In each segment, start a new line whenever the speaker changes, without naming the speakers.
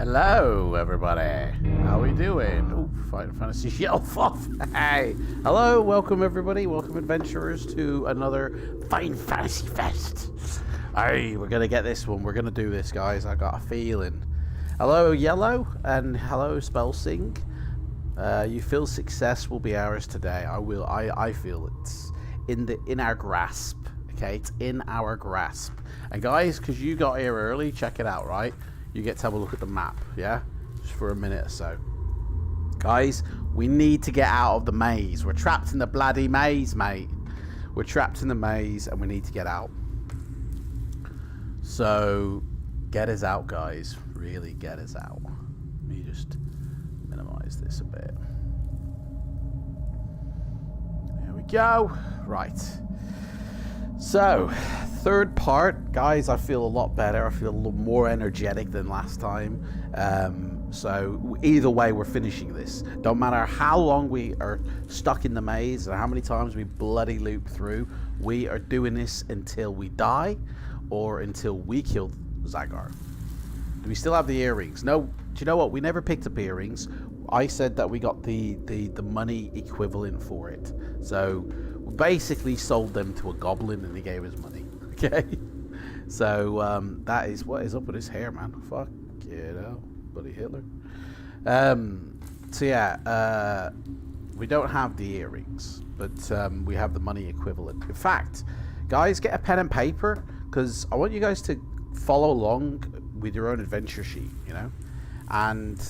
Hello, everybody. How we doing? Oh, Final Fantasy shelf off. Hey, hello, welcome everybody. Welcome adventurers to another Final Fantasy Fest. Hey, we're gonna get this one. We're gonna do this, guys. I got a feeling. Hello, Yellow, and hello, Spellsing. You feel success will be ours today. I feel it's in our grasp. Okay, it's in our grasp. And guys, because you got here early, check it out, right? You get to have a look at the map, yeah? Just for a minute or so. Guys, we need to get out of the maze. We're trapped in the bloody maze, mate. We're trapped in the maze and we need to get out. So, get us out, guys. Really get us out. Let me just minimize this a bit. There we go. Right. So, third part, guys, I feel a lot better. I feel a little more energetic than last time. So, either way, we're finishing this. Don't matter how long we are stuck in the maze or how many times we bloody loop through, we are doing this until we die or until we kill Zagar. Do we still have the earrings? No. Do you know what? We never picked up earrings. I said that we got the money equivalent for it. So, we basically sold them to a goblin and he gave us money. Okay? So, that is what is up with his hair, man. Fuck, you know, buddy Hitler. So yeah, we don't have the earrings, but we have the money equivalent. In fact, guys, get a pen and paper, because I want you guys to follow along with your own adventure sheet, you know? And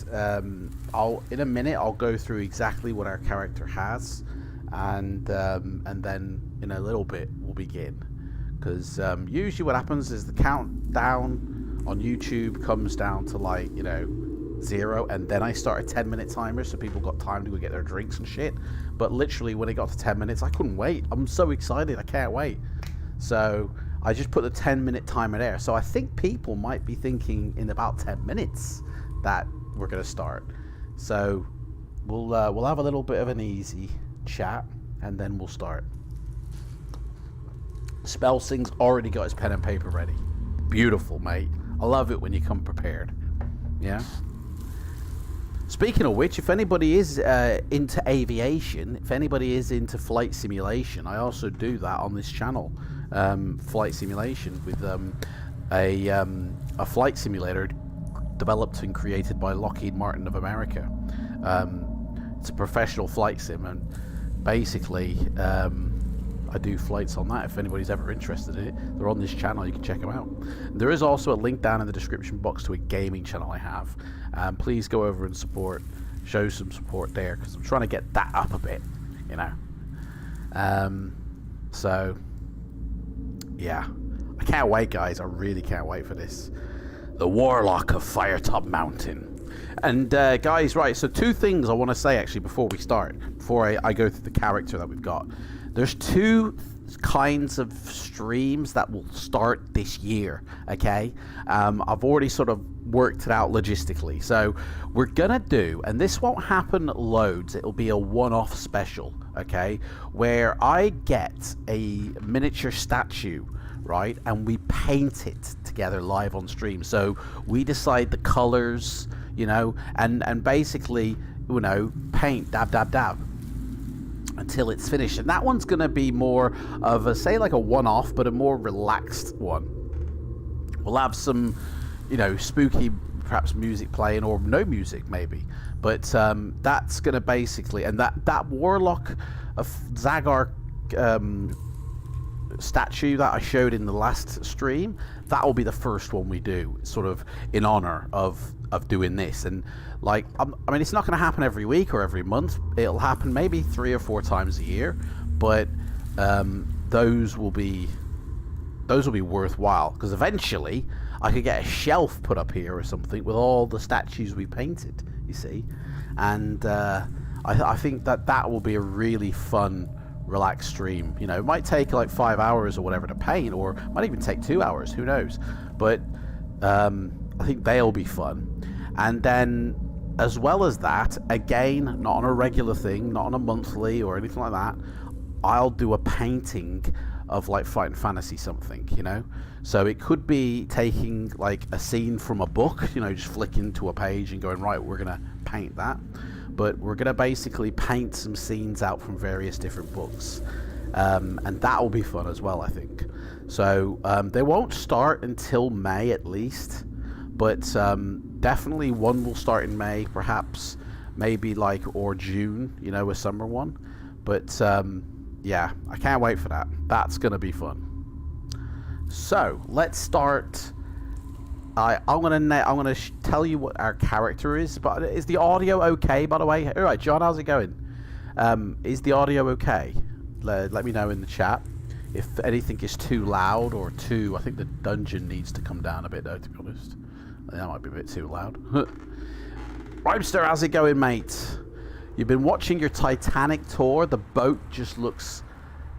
in a minute, I'll go through exactly what our character has, and then in a little bit, we'll begin. Because usually what happens is the countdown on YouTube comes down to, like, you know, 0, and then I start a 10-minute timer so people got time to go get their drinks and shit. But literally when it got to 10 minutes, I couldn't wait. I'm so excited, I can't wait. So I just put the 10-minute timer there. So I think people might be thinking in about 10 minutes that we're gonna start. So we'll have a little bit of an easy chat and then we'll start. Spellsing's already got his pen and paper ready. Beautiful, mate. I love it when you come prepared. Yeah. Speaking of which, if anybody is into aviation, if anybody is into flight simulation, I also do that on this channel. Flight simulation with a flight simulator developed and created by Lockheed Martin of America. It's a professional flight sim, and basically I do flights on that. If anybody's ever interested in it, they're on this channel. You can check them out. There is also a link down in the description box to a gaming channel I have. Please go over and show some support there, because I'm trying to get that up a bit, you know. So yeah, I can't wait, guys. I really can't wait for this. The Warlock of Firetop Mountain. And guys, right, so two things I want to say actually before we start, before I go through the character that we've got. There's two kinds of streams that will start this year, okay? I've already sort of worked it out logistically. So we're gonna do, and this won't happen loads, it'll be a one-off special, okay? Where I get a miniature statue, right? And we paint it together live on stream. So we decide the colors, you know, and basically, you know, paint, dab, dab, dab, until it's finished. And that one's gonna be more of a, say, like a one-off, but a more relaxed one. We'll have some, you know, spooky perhaps music playing, or no music maybe, but that's gonna basically, and that Warlock of Zagar statue that I showed in the last stream, that will be the first one we do, sort of in honor of doing this. And like, I mean, it's not going to happen every week or every month. It'll happen maybe 3 or 4 times a year, but those will be worthwhile, because eventually I could get a shelf put up here or something with all the statues we painted, you see. And I think that will be a really fun, relaxed stream. You know, it might take like 5 hours or whatever to paint, or it might even take 2 hours, who knows. But I think they'll be fun. And then, as well as that, again, not on a regular thing, not on a monthly or anything like that, I'll do a painting of like Fighting Fantasy something, you know. So it could be taking like a scene from a book, you know, just flicking to a page and going, right, we're gonna paint that. But we're gonna basically paint some scenes out from various different books, and that will be fun as well, I think. So they won't start until May at least, but definitely one will start in May, perhaps maybe like or June, you know, a summer one. But yeah, I can't wait for that. That's gonna be fun. So let's start. I'm gonna tell you what our character is. But is the audio okay? By the way, all right, John, how's it going? Is the audio okay? Let me know in the chat if anything is too loud or too. I think the dungeon needs to come down a bit, though. To be honest, that might be a bit too loud. Rhymester, how's it going, mate? You've been watching your Titanic tour. The boat just looks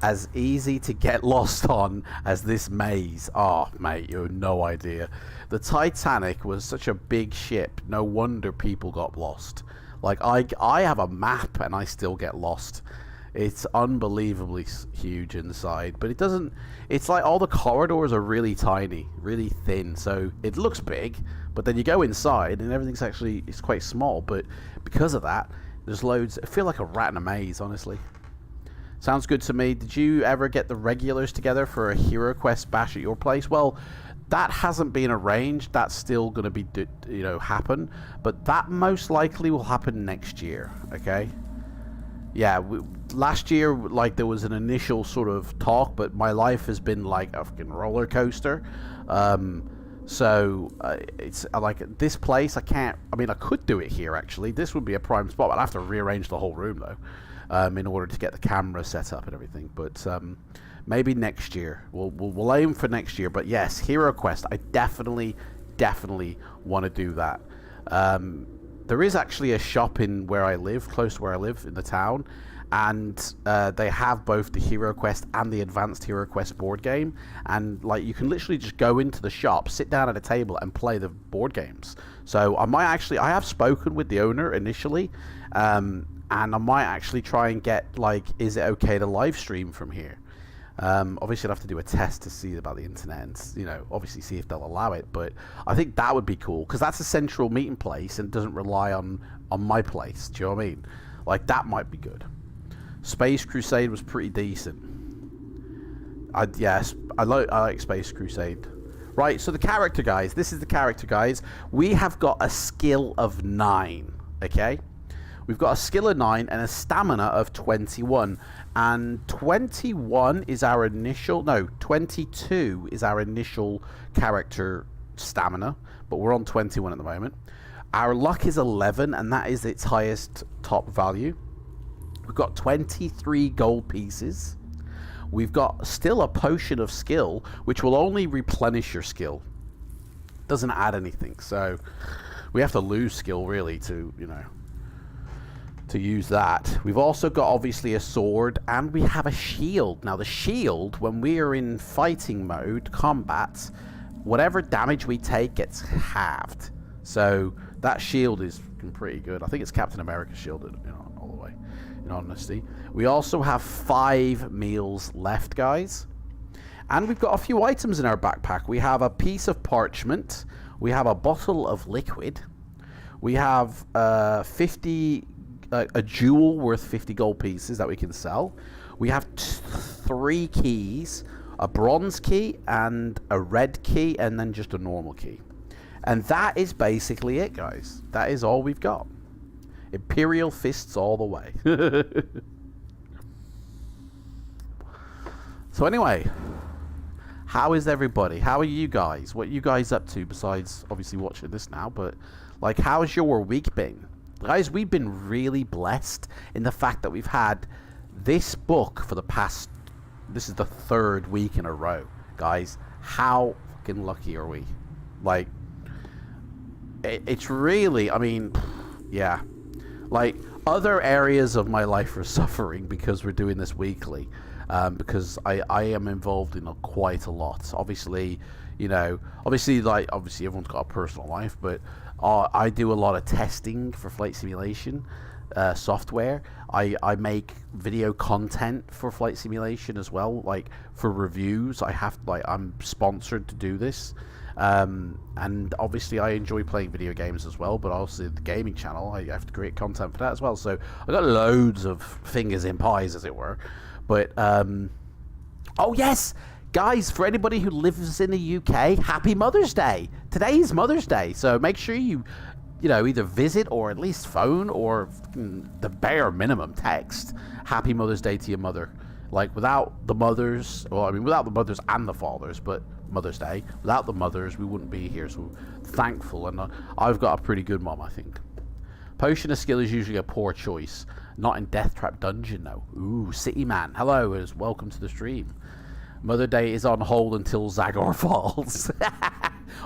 as easy to get lost on as this maze. Oh, mate, you have no idea. The Titanic was such a big ship. No wonder people got lost. Like, I have a map and I still get lost. It's unbelievably huge inside, but it doesn't... It's like all the corridors are really tiny, really thin, so it looks big, but then you go inside and everything's actually... It's quite small, but because of that, there's loads... I feel like a rat in a maze, honestly. Sounds good to me. Did you ever get the regulars together for a Hero Quest bash at your place? Well, that hasn't been arranged. That's still going to be, you know, happen. But that most likely will happen next year, okay? Yeah, last year, like, there was an initial sort of talk, but my life has been like a fucking roller coaster. So it's like this place, I can't... I mean, I could do it here, actually. This would be a prime spot. I'd have to rearrange the whole room, though. In order to get the camera set up and everything, but maybe next year. We'll aim for next year. But yes, Hero Quest, I definitely want to do that. There is actually a shop in where I live, close to where I live in the town, and they have both the Hero Quest and the Advanced Hero Quest board game, and like you can literally just go into the shop, sit down at a table, and play the board games. So I have spoken with the owner initially. And I might actually try and get, like, is it okay to live stream from here? Obviously, I'd have to do a test to see about the internet and, you know, obviously see if they'll allow it. But I think that would be cool because that's a central meeting place and doesn't rely on my place. Do you know what I mean? Like, that might be good. Space Crusade was pretty decent. Yes, I like Space Crusade. Right, so the character, guys. This is the character, guys. We have got a skill of 9, okay? We've got a skill of 9 and a stamina of 21. And 21 is our initial... No, 22 is our initial character stamina. But we're on 21 at the moment. Our luck is 11, and that is its highest top value. We've got 23 gold pieces. We've got still a potion of skill, which will only replenish your skill. Doesn't add anything. So we have to lose skill, really, to, you know... to use that. We've also got obviously a sword and we have a shield. Now the shield, when we are in fighting mode, combat, whatever damage we take gets halved. So that shield is pretty good. I think it's Captain America's shield, you know, all the way, in honesty. We also have 5 meals left, guys. And we've got a few items in our backpack. We have a piece of parchment. We have a bottle of liquid. We have a jewel worth 50 gold pieces that we can sell. We have 3 keys, a bronze key and a red key, and then just a normal key. And that is basically it, guys. That is all we've got. Imperial fists all the way. So anyway, how is everybody? How are you guys? What are you guys up to besides obviously watching this now? But like, how's your week been? Guys, we've been really blessed in the fact that we've had this book for the past... This is the 3rd week in a row. Guys, how fucking lucky are we? Like, it's really... I mean, yeah. Like, other areas of my life are suffering because we're doing this weekly. Because I am involved in quite a lot. Obviously, you know... Obviously everyone's got a personal life, but... I do a lot of testing for flight simulation, software. I make video content for flight simulation as well, like for reviews. I'm sponsored to do this, and obviously I enjoy playing video games as well, but also the gaming channel, I have to create content for that as well. So I got loads of fingers in pies, as it were. But oh yes, guys, for anybody who lives in the UK, happy Mother's Day. Today is Mother's Day, so make sure you know, either visit or at least phone, or the bare minimum text happy Mother's Day to your mother. Like, without the mothers, well, I mean, without the mothers and the fathers, but Mother's Day, without the mothers, we wouldn't be here. So thankful, and I've got a pretty good mom, I think. Potion of skill is usually a poor choice. Not in Death Trap Dungeon, though. Ooh, City Man. Hello, and welcome to the stream. Mother Day is on hold until Zagor falls.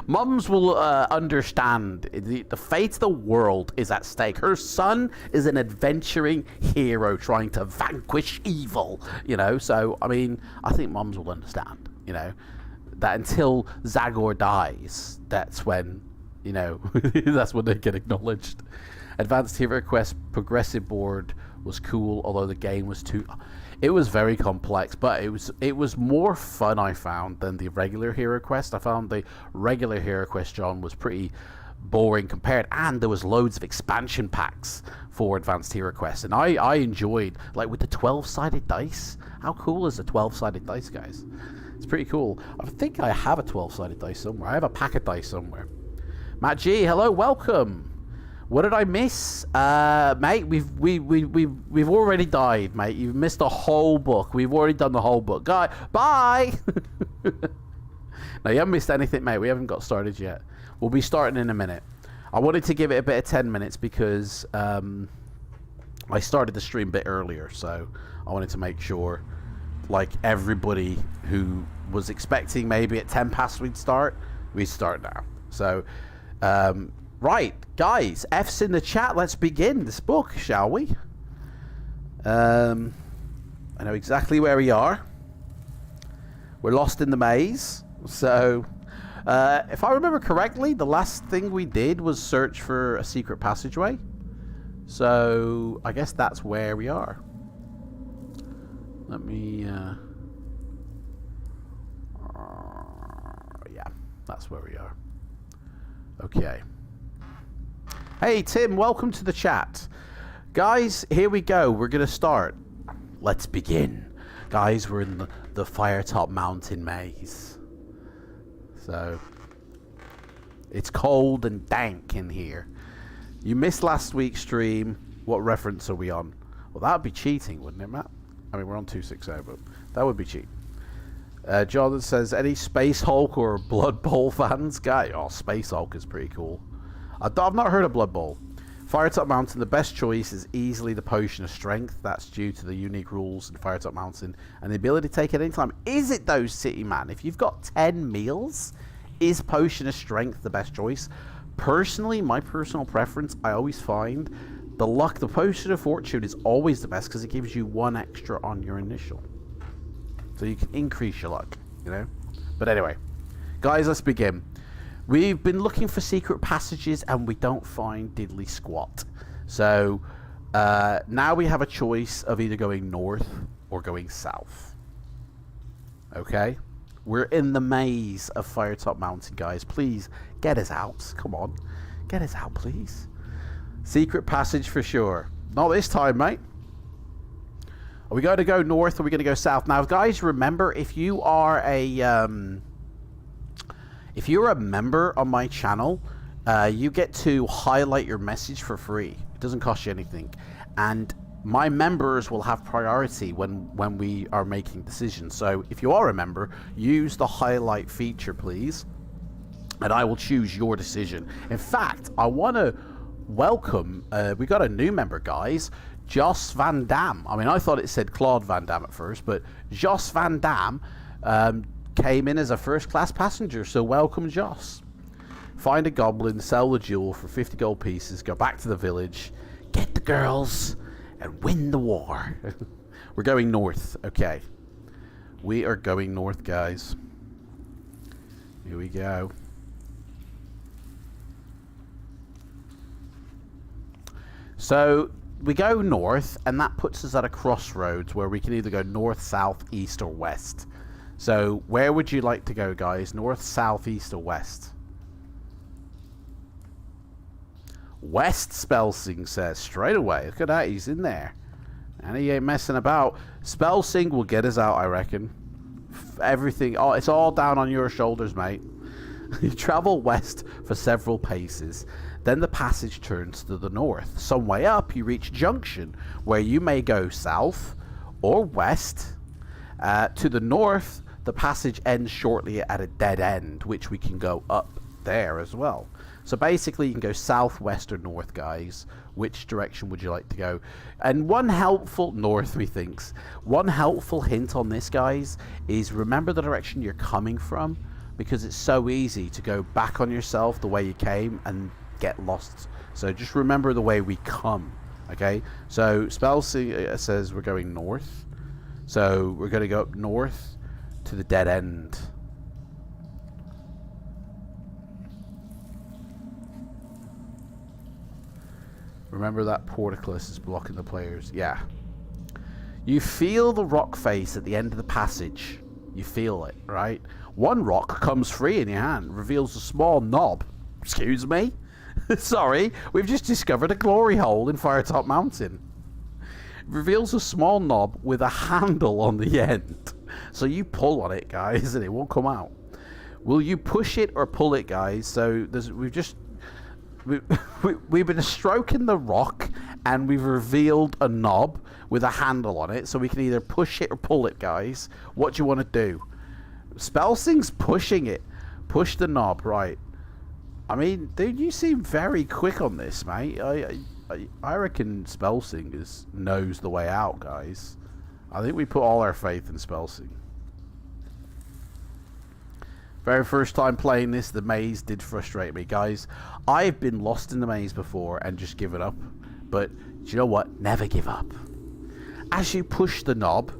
Mums will understand. The fate of the world is at stake. Her son is an adventuring hero trying to vanquish evil, you know. So, I mean, I think mums will understand, you know, that until Zagor dies, that's when, you know, that's when they get acknowledged. Advanced Hero Quest Progressive Board was cool, although the game was too... It was very complex, but it was more fun, I found, than the regular Hero Quest. I found the regular Hero Quest, John, was pretty boring compared, and there was loads of expansion packs for Advanced Hero Quest, and I enjoyed, like, with the 12-sided dice. How cool is the 12-sided dice, guys? It's pretty cool. I think I have a 12-sided dice somewhere. I have a pack of dice somewhere. Matt G, hello, welcome. What did I miss? Mate, we've already died, mate. You've missed the whole book. We've already done the whole book. Guy, bye! No, you haven't missed anything, mate. We haven't got started yet. We'll be starting in a minute. I wanted to give it a bit of 10 minutes because I started the stream a bit earlier, so I wanted to make sure, like, everybody who was expecting maybe at 10 past we'd start now. So, right, guys, F's in the chat. Let's begin this book, shall we? I know exactly where we are. We're lost in the maze. So, if I remember correctly, the last thing we did was search for a secret passageway. So, I guess that's where we are. Let me... yeah, that's where we are. Okay. Hey Tim, welcome to the chat. Guys, here we go. We're going to start. Let's begin. Guys, we're in the Firetop Mountain maze. So, it's cold and dank in here. You missed last week's stream. What reference are we on? Well, that would be cheating, wouldn't it, Matt? I mean, we're on 260, but that would be cheating. Jonathan says, any Space Hulk or Blood Bowl fans? Guy, oh, Space Hulk is pretty cool. I've not heard of Blood Bowl. Firetop Mountain, the best choice is easily the Potion of Strength. That's due to the unique rules in Firetop Mountain and the ability to take it anytime. Is it though, City Man? If you've got 10 meals, is Potion of Strength the best choice? Personally, my personal preference, I always find the Potion of Fortune is always the best because it gives you one extra on your initial. So you can increase your luck, you know? But anyway, guys, let's begin. We've been looking for secret passages and we don't find diddly squat. So now we have a choice of either going north or going south. Okay? We're in the maze of Firetop Mountain, guys. Please, get us out. Come on. Get us out, please. Secret passage for sure. Not this time, mate. Are we going to go north or are we going to go south? Now, guys, remember, if you are if you're a member on my channel, you get to highlight your message for free. It doesn't cost you anything. And my members will have priority when we are making decisions. So if you are a member, use the highlight feature, please. And I will choose your decision. In fact, I want to welcome, we got a new member, guys. Jos Van Dam. I mean, I thought it said Claude Van Dam at first, but Jos Van Dam came in as a first-class passenger, so welcome, Joss. Find a goblin, sell the jewel for 50 gold pieces, go back to the village, get the girls, and win the war. We're going north. Okay. We are going north, guys. Here we go. So, we go north, and that puts us at a crossroads where we can either go north, south, east, or west. So where would you like to go, guys? North, south, east, or west? West, Spellsing says straight away. Look at that, he's in there. And he ain't messing about. Spellsing will get us out, I reckon. Everything, oh, it's all down on your shoulders, mate. You travel west for several paces. Then the passage turns to the north. Some way up, you reach a junction where you may go south or west. To the north, the passage ends shortly at a dead end, which we can go up there as well. So basically, you can go south, west, or north, guys. Which direction would you like to go? And one helpful... North, methinks. One helpful hint on this, guys, is remember the direction you're coming from, because it's so easy to go back on yourself the way you came and get lost. So just remember the way we come, okay? So Spellsing says we're going north. So we're going to go up north to the dead end. Remember that portcullis is blocking the players. Yeah. You feel the rock face at the end of the passage. You feel it, right? One rock comes free in your hand, reveals a small knob. Excuse me? Sorry, we've just discovered a glory hole in Firetop Mountain. Reveals a small knob with a handle on the end. So you pull on it, guys, and it won't come out. Will you push it or pull it, guys? So we've been stroking the rock, and we've revealed a knob with a handle on it, so we can either push it or pull it, guys. What do you want to do? Spellsing's pushing it. Push the knob, right. I mean, dude, you seem very quick on this, mate. I reckon Spellsing knows the way out, guys. I think we put all our faith in Spellsing. Very first time playing this, the maze did frustrate me, guys. I've been lost in the maze before and just given up. But, do you know what? Never give up. As you push the knob,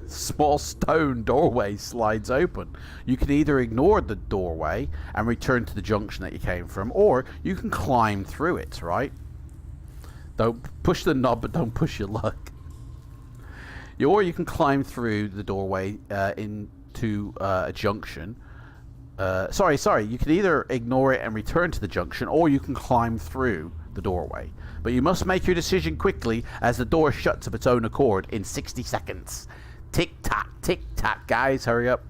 small stone doorway slides open. You can either ignore the doorway and return to the junction that you came from, or you can climb through it, right? Don't push the knob, but don't push your luck. Or you can climb through the doorway into a junction. Sorry. You can either ignore it and return to the junction, or you can climb through the doorway. But you must make your decision quickly, as the door shuts of its own accord in 60 seconds. Tick-tock, guys, hurry up.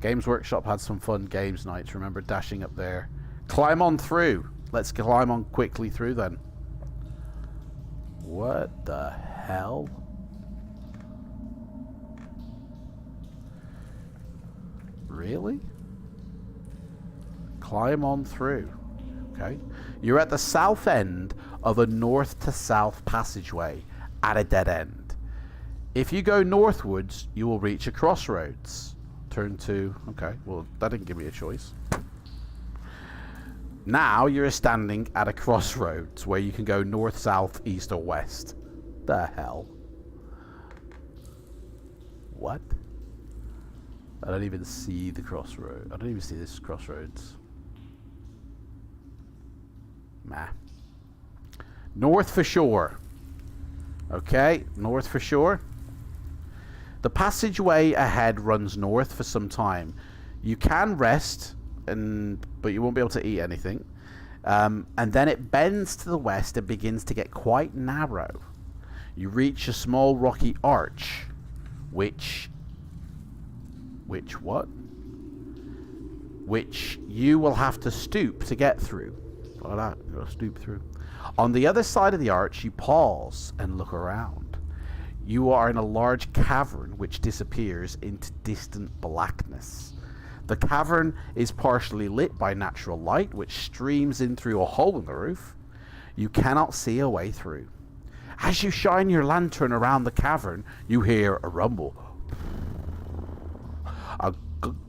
Games Workshop had some fun games nights. Remember dashing up there. Climb on through. Let's climb on quickly through then. What the hell? Really? Climb on through. Okay. You're at the south end of a north to south passageway at a dead end. If you go northwards, you will reach a crossroads. Turn to... Okay, well, that didn't give me a choice. Now you're standing at a crossroads where you can go north, south, east, or west. The hell? What? I don't even see the crossroad. I don't even see this crossroads. Nah. North for sure. Okay, north for sure. The passageway ahead runs north for some time. You can rest, but you won't be able to eat anything. And then it bends to the west and begins to get quite narrow. You reach a small rocky arch, which you will have to stoop to get through. Like that, you've got to stoop through. On the other side of the arch, you pause and look around. You are in a large cavern which disappears into distant blackness. The cavern is partially lit by natural light which streams in through a hole in the roof. You cannot see a way through. As you shine your lantern around the cavern, you hear a rumble. A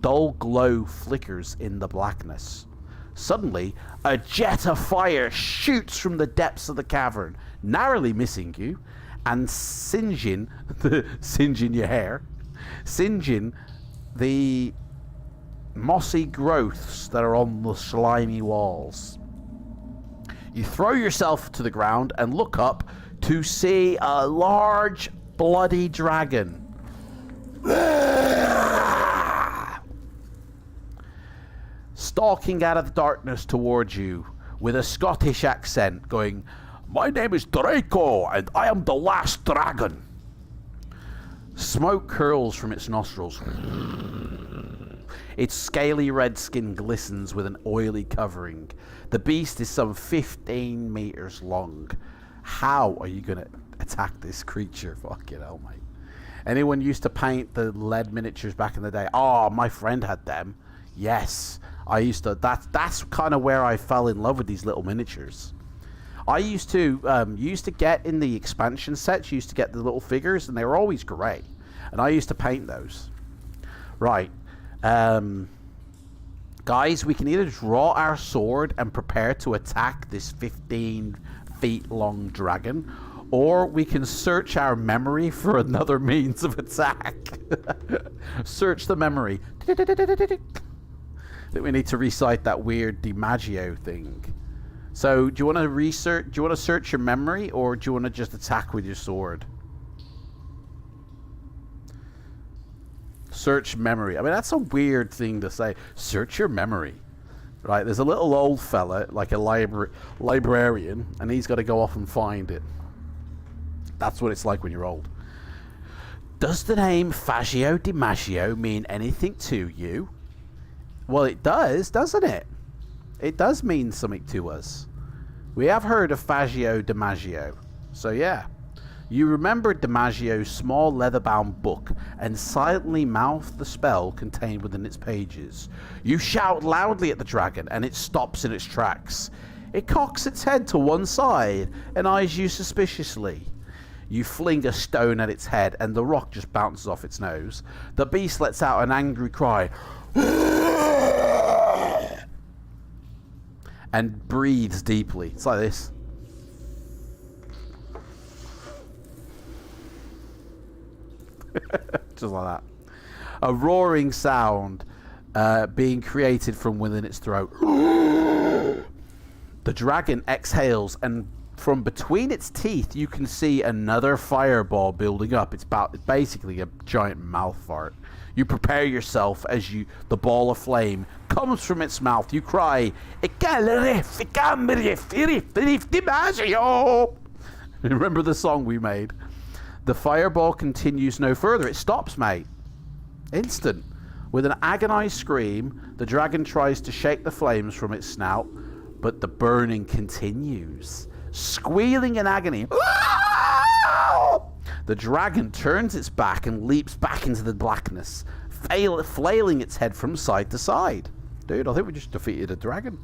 dull glow flickers in the blackness. Suddenly, a jet of fire shoots from the depths of the cavern, narrowly missing you, and singeing your hair, singeing the mossy growths that are on the slimy walls. You throw yourself to the ground and look up to see a large bloody dragon. Stalking out of the darkness towards you with a Scottish accent going, "My name is Draco and I am the last dragon." Smoke curls from its nostrils. Its scaly red skin glistens with an oily covering. The beast is some 15 meters long. How are you going to attack this creature? Fucking hell, mate. Anyone used to paint the lead miniatures back in the day? Oh, my friend had them. Yes, I used to. That's kind of where I fell in love with these little miniatures. I used to get in the expansion sets. Used to get the little figures, and they were always great. And I used to paint those. Right, guys, we can either draw our sword and prepare to attack this 15 feet long dragon, or we can search our memory for another means of attack. Search the memory. That we need to recite that weird DiMaggio thing. So, do you want to research? Do you want to search your memory, or do you want to just attack with your sword? Search memory. I mean, that's a weird thing to say. Search your memory. Right? There's a little old fella, like a librarian, and he's got to go off and find it. That's what it's like when you're old. Does the name Fagio DiMaggio mean anything to you? Well, it does, doesn't it? It does mean something to us. We have heard of Fagio DiMaggio. So, yeah. You remember DiMaggio's small leather-bound book and silently mouth the spell contained within its pages. You shout loudly at the dragon, and it stops in its tracks. It cocks its head to one side and eyes you suspiciously. You fling a stone at its head, and the rock just bounces off its nose. The beast lets out an angry cry and breathes deeply. It's like this. Just like that. A roaring sound being created from within its throat. The dragon exhales, and from between its teeth you can see another fireball building up. It's basically a giant mouth fart. You prepare yourself as the ball of flame comes from its mouth. You cry, remember the song we made? The fireball continues no further. It stops, mate. Instant. With an agonized scream, the dragon tries to shake the flames from its snout, but the burning continues. Squealing in agony, the dragon turns its back and leaps back into the blackness, flailing its head from side to side. Dude, I think we just defeated a dragon.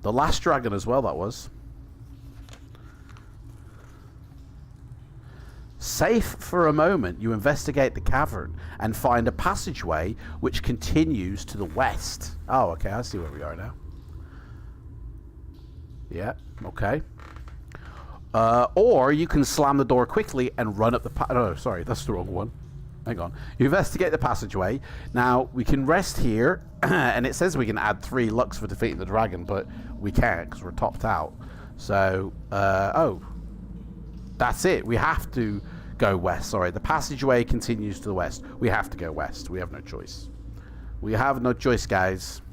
The last dragon as well, that was. Safe for a moment, you investigate the cavern and find a passageway which continues to the west. Oh, okay, I see where we are now. Yeah, okay. Or you can slam the door quickly and run up the no, sorry, that's the wrong one. Hang on. You investigate the passageway. Now, we can rest here, and it says we can add 3 lux for defeating the dragon, but we can't because we're topped out. So, oh. That's it. We have to go west. Sorry, the passageway continues to the west. We have to go west. We have no choice. We have no choice, guys.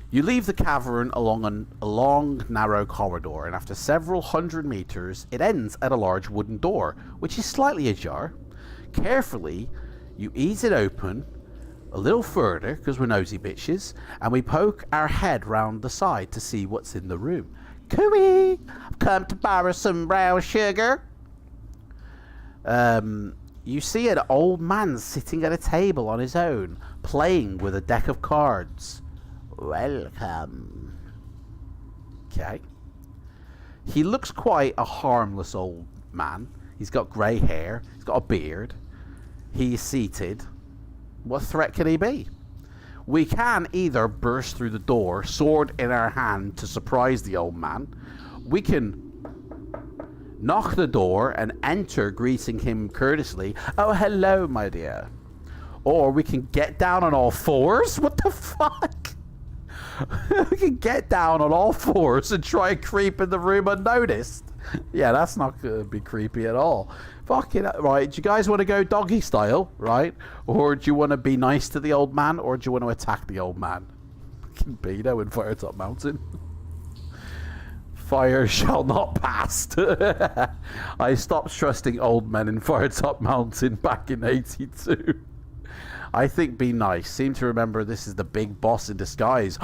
You leave the cavern along a long, narrow corridor, and after several hundred meters, it ends at a large wooden door, which is slightly ajar. Carefully, you ease it open a little further, because we're nosy bitches, and we poke our head round the side to see what's in the room. Cooey, I've come to borrow some brown sugar. You see an old man sitting at a table on his own, playing with a deck of cards. Welcome. Okay. He looks quite a harmless old man. He's got grey hair. He's got a beard. He's seated. What threat can he be? We can either burst through the door, sword in our hand, to surprise the old man. We can knock the door and enter, greeting him courteously. Oh, hello, my dear. Or we can get down on all fours. What the fuck? We can get down on all fours and try and creep in the room unnoticed. Yeah, that's not going to be creepy at all. Fucking right. Do you guys want to go doggy style, right? Or do you want to be nice to the old man, or do you want to attack the old man? Fucking Beto in Firetop Mountain. Fire shall not pass. I stopped trusting old men in Firetop Mountain back in 82. I think be nice. Seem to remember this is the big boss in disguise.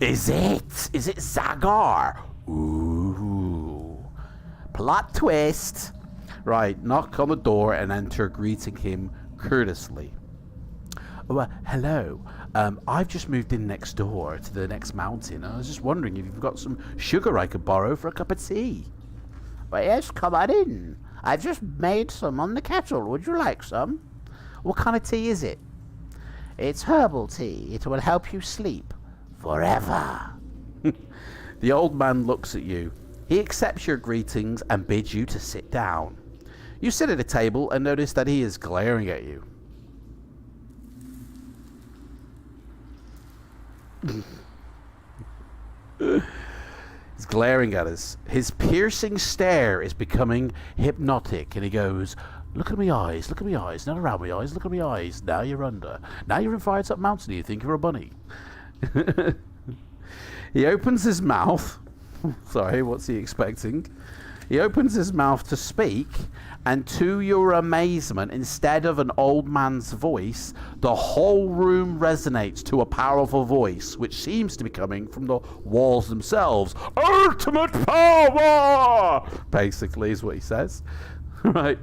Is it? Is it Zagar? Ooh. Plot twist. Right, knock on the door and enter, greeting him courteously. Hello. I've just moved in next door to the next mountain. I was just wondering if you've got some sugar I could borrow for a cup of tea.
Well, yes, come on in. I've just made some on the kettle. Would you like some?
What kind of tea is it?
It's herbal tea. It will help you sleep forever.
The old man looks at you. He accepts your greetings and bids you to sit down. You sit at a table and notice that he is glaring at you. He's glaring at us. His piercing stare is becoming hypnotic, and he goes, "Look at me eyes, look at me eyes, not around me eyes, look at me eyes. Now you're under. Now you're in Firetop Mountain, you think you're a bunny." He opens his mouth. Sorry, what's he expecting? He opens his mouth to speak, and to your amazement, instead of an old man's voice, the whole room resonates to a powerful voice, which seems to be coming from the walls themselves. Ultimate power! Basically, is what he says. Right.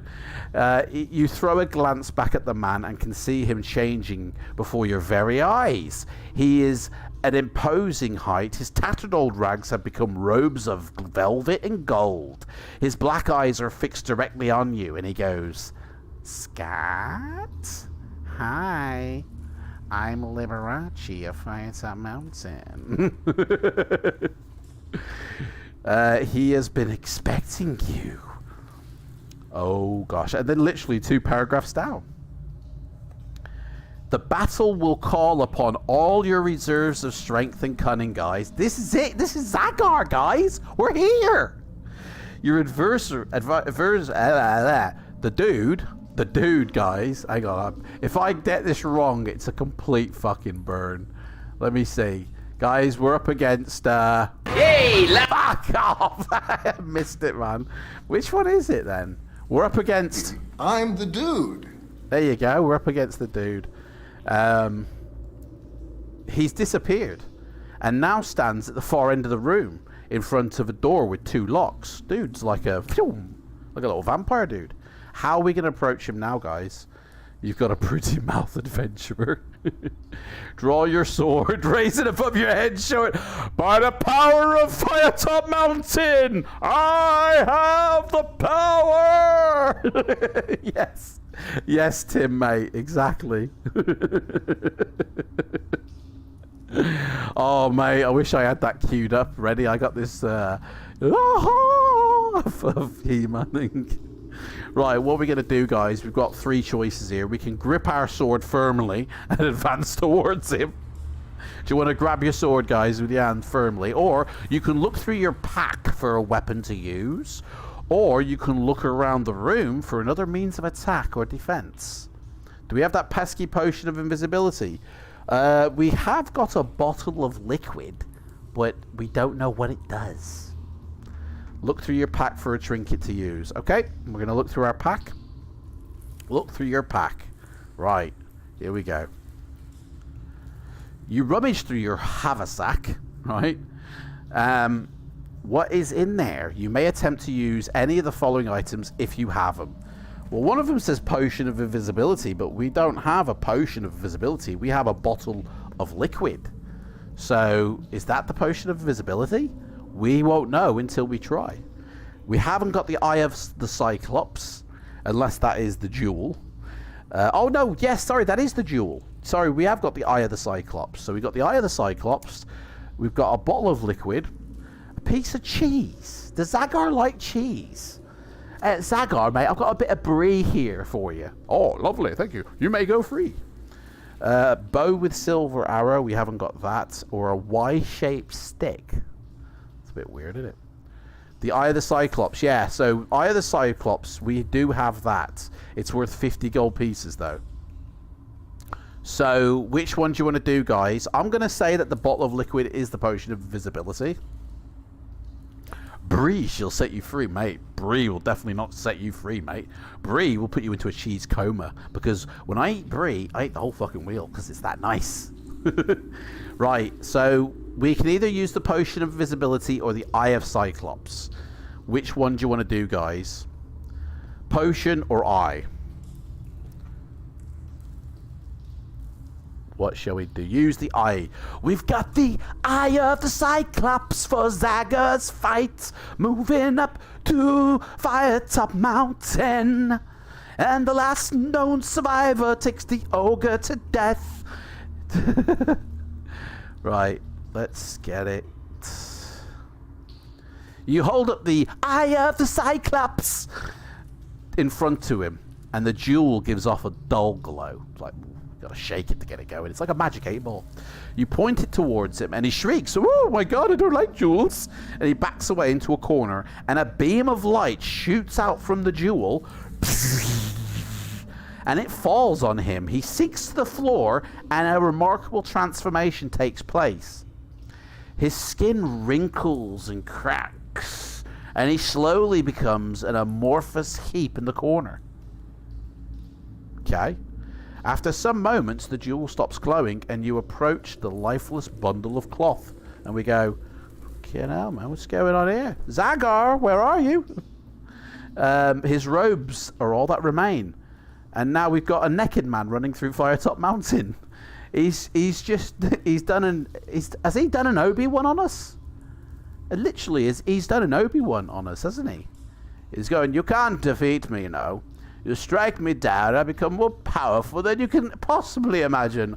You throw a glance back at the man and can see him changing before your very eyes. He is an imposing height. His tattered old rags have become robes of velvet and gold. His black eyes are fixed directly on you, and he goes, "Scott? Hi. I'm Liberace of Firetop Mountain." He has been expecting you. Oh gosh, and then literally 2 paragraphs down. The battle will call upon all your reserves of strength and cunning, guys. This is it. This is Zagar, guys. We're here. Your the dude, guys. Hang on. If I get this wrong, it's a complete fucking burn. Let me see. Guys, we're up against, Yay! Fuck off! I missed it, man. Which one is it, then? We're up against...
I'm the dude.
There you go. We're up against the dude. He's disappeared and now stands at the far end of the room in front of a door with 2 locks. Dude's like a little vampire dude. How are we going to approach him now, guys? You've got a pretty mouth, adventurer. Draw your sword, raise it above your head, show it. By the power of Firetop Mountain, I have the power! Yes. Yes, Tim, mate. Exactly. Oh, mate, I wish I had that queued up ready. I got this of He-Manning. Right, what are we going to do, guys? We've got 3 choices here. We can grip our sword firmly and advance towards him. Do you want to grab your sword, guys, with your hand firmly? Or you can look through your pack for a weapon to use. Or you can look around the room for another means of attack or defense. Do we have that pesky potion of invisibility? We have got a bottle of liquid, but we don't know what it does. Look through your pack for a trinket to use. Okay, we're going to look through our pack. Look through your pack. Right, here we go. You rummage through your haversack, right? What is in there? You may attempt to use any of the following items if you have them. Well, one of them says potion of invisibility, but we don't have a potion of invisibility. We have a bottle of liquid. So, is that the potion of invisibility? We won't know until we try. We haven't got the Eye of the Cyclops, unless that is the jewel. Oh no, yes, sorry, that is the jewel. Sorry, we have got the Eye of the Cyclops. So we've got the Eye of the Cyclops. We've got a bottle of liquid. A piece of cheese. Does Zagar like cheese? Zagar, mate, I've got a bit of brie here for you. Oh, lovely, thank you. You may go free. Bow with silver arrow, we haven't got that. Or a Y-shaped stick. It's a bit weird, isn't it? The Eye of the Cyclops, yeah. So, Eye of the Cyclops, we do have that. It's worth 50 gold pieces, though. So, which one do you want to do, guys? I'm going to say that the bottle of liquid is the potion of invisibility. Brie, she'll set you free, mate. Brie will definitely not set you free, mate. Brie will put you into a cheese coma. Because when I eat Brie, I eat the whole fucking wheel. Because it's that nice. Right, so we can either use the potion of invisibility or the Eye of Cyclops. Which one do you want to do, guys? Potion or eye? What shall we do? Use the eye. We've got the Eye of the Cyclops for Zagor's fight. Moving up to Firetop Mountain. And the last known survivor takes the ogre to death. Right, let's get it. You hold up the Eye of the Cyclops in front to him. And the jewel gives off a dull glow. It's like... Gotta shake it to get it going. It's like a magic 8-ball. You point it towards him and he shrieks, "Oh my god, I don't like jewels!" And he backs away into a corner and a beam of light shoots out from the jewel and it falls on him. He sinks to the floor and a remarkable transformation takes place. His skin wrinkles and cracks and he slowly becomes an amorphous heap in the corner. Okay? After some moments, the jewel stops glowing and you approach the lifeless bundle of cloth. And we go, "Okay, now, man, what's going on here? Zagor, where are you?" His robes are all that remain. And now we've got a naked man running through Firetop Mountain. Has he done an Obi-Wan on us? Literally, he's done an Obi-Wan on us, hasn't he? He's going, "You can't defeat me, you know. You strike me down, I become more powerful than you can possibly imagine."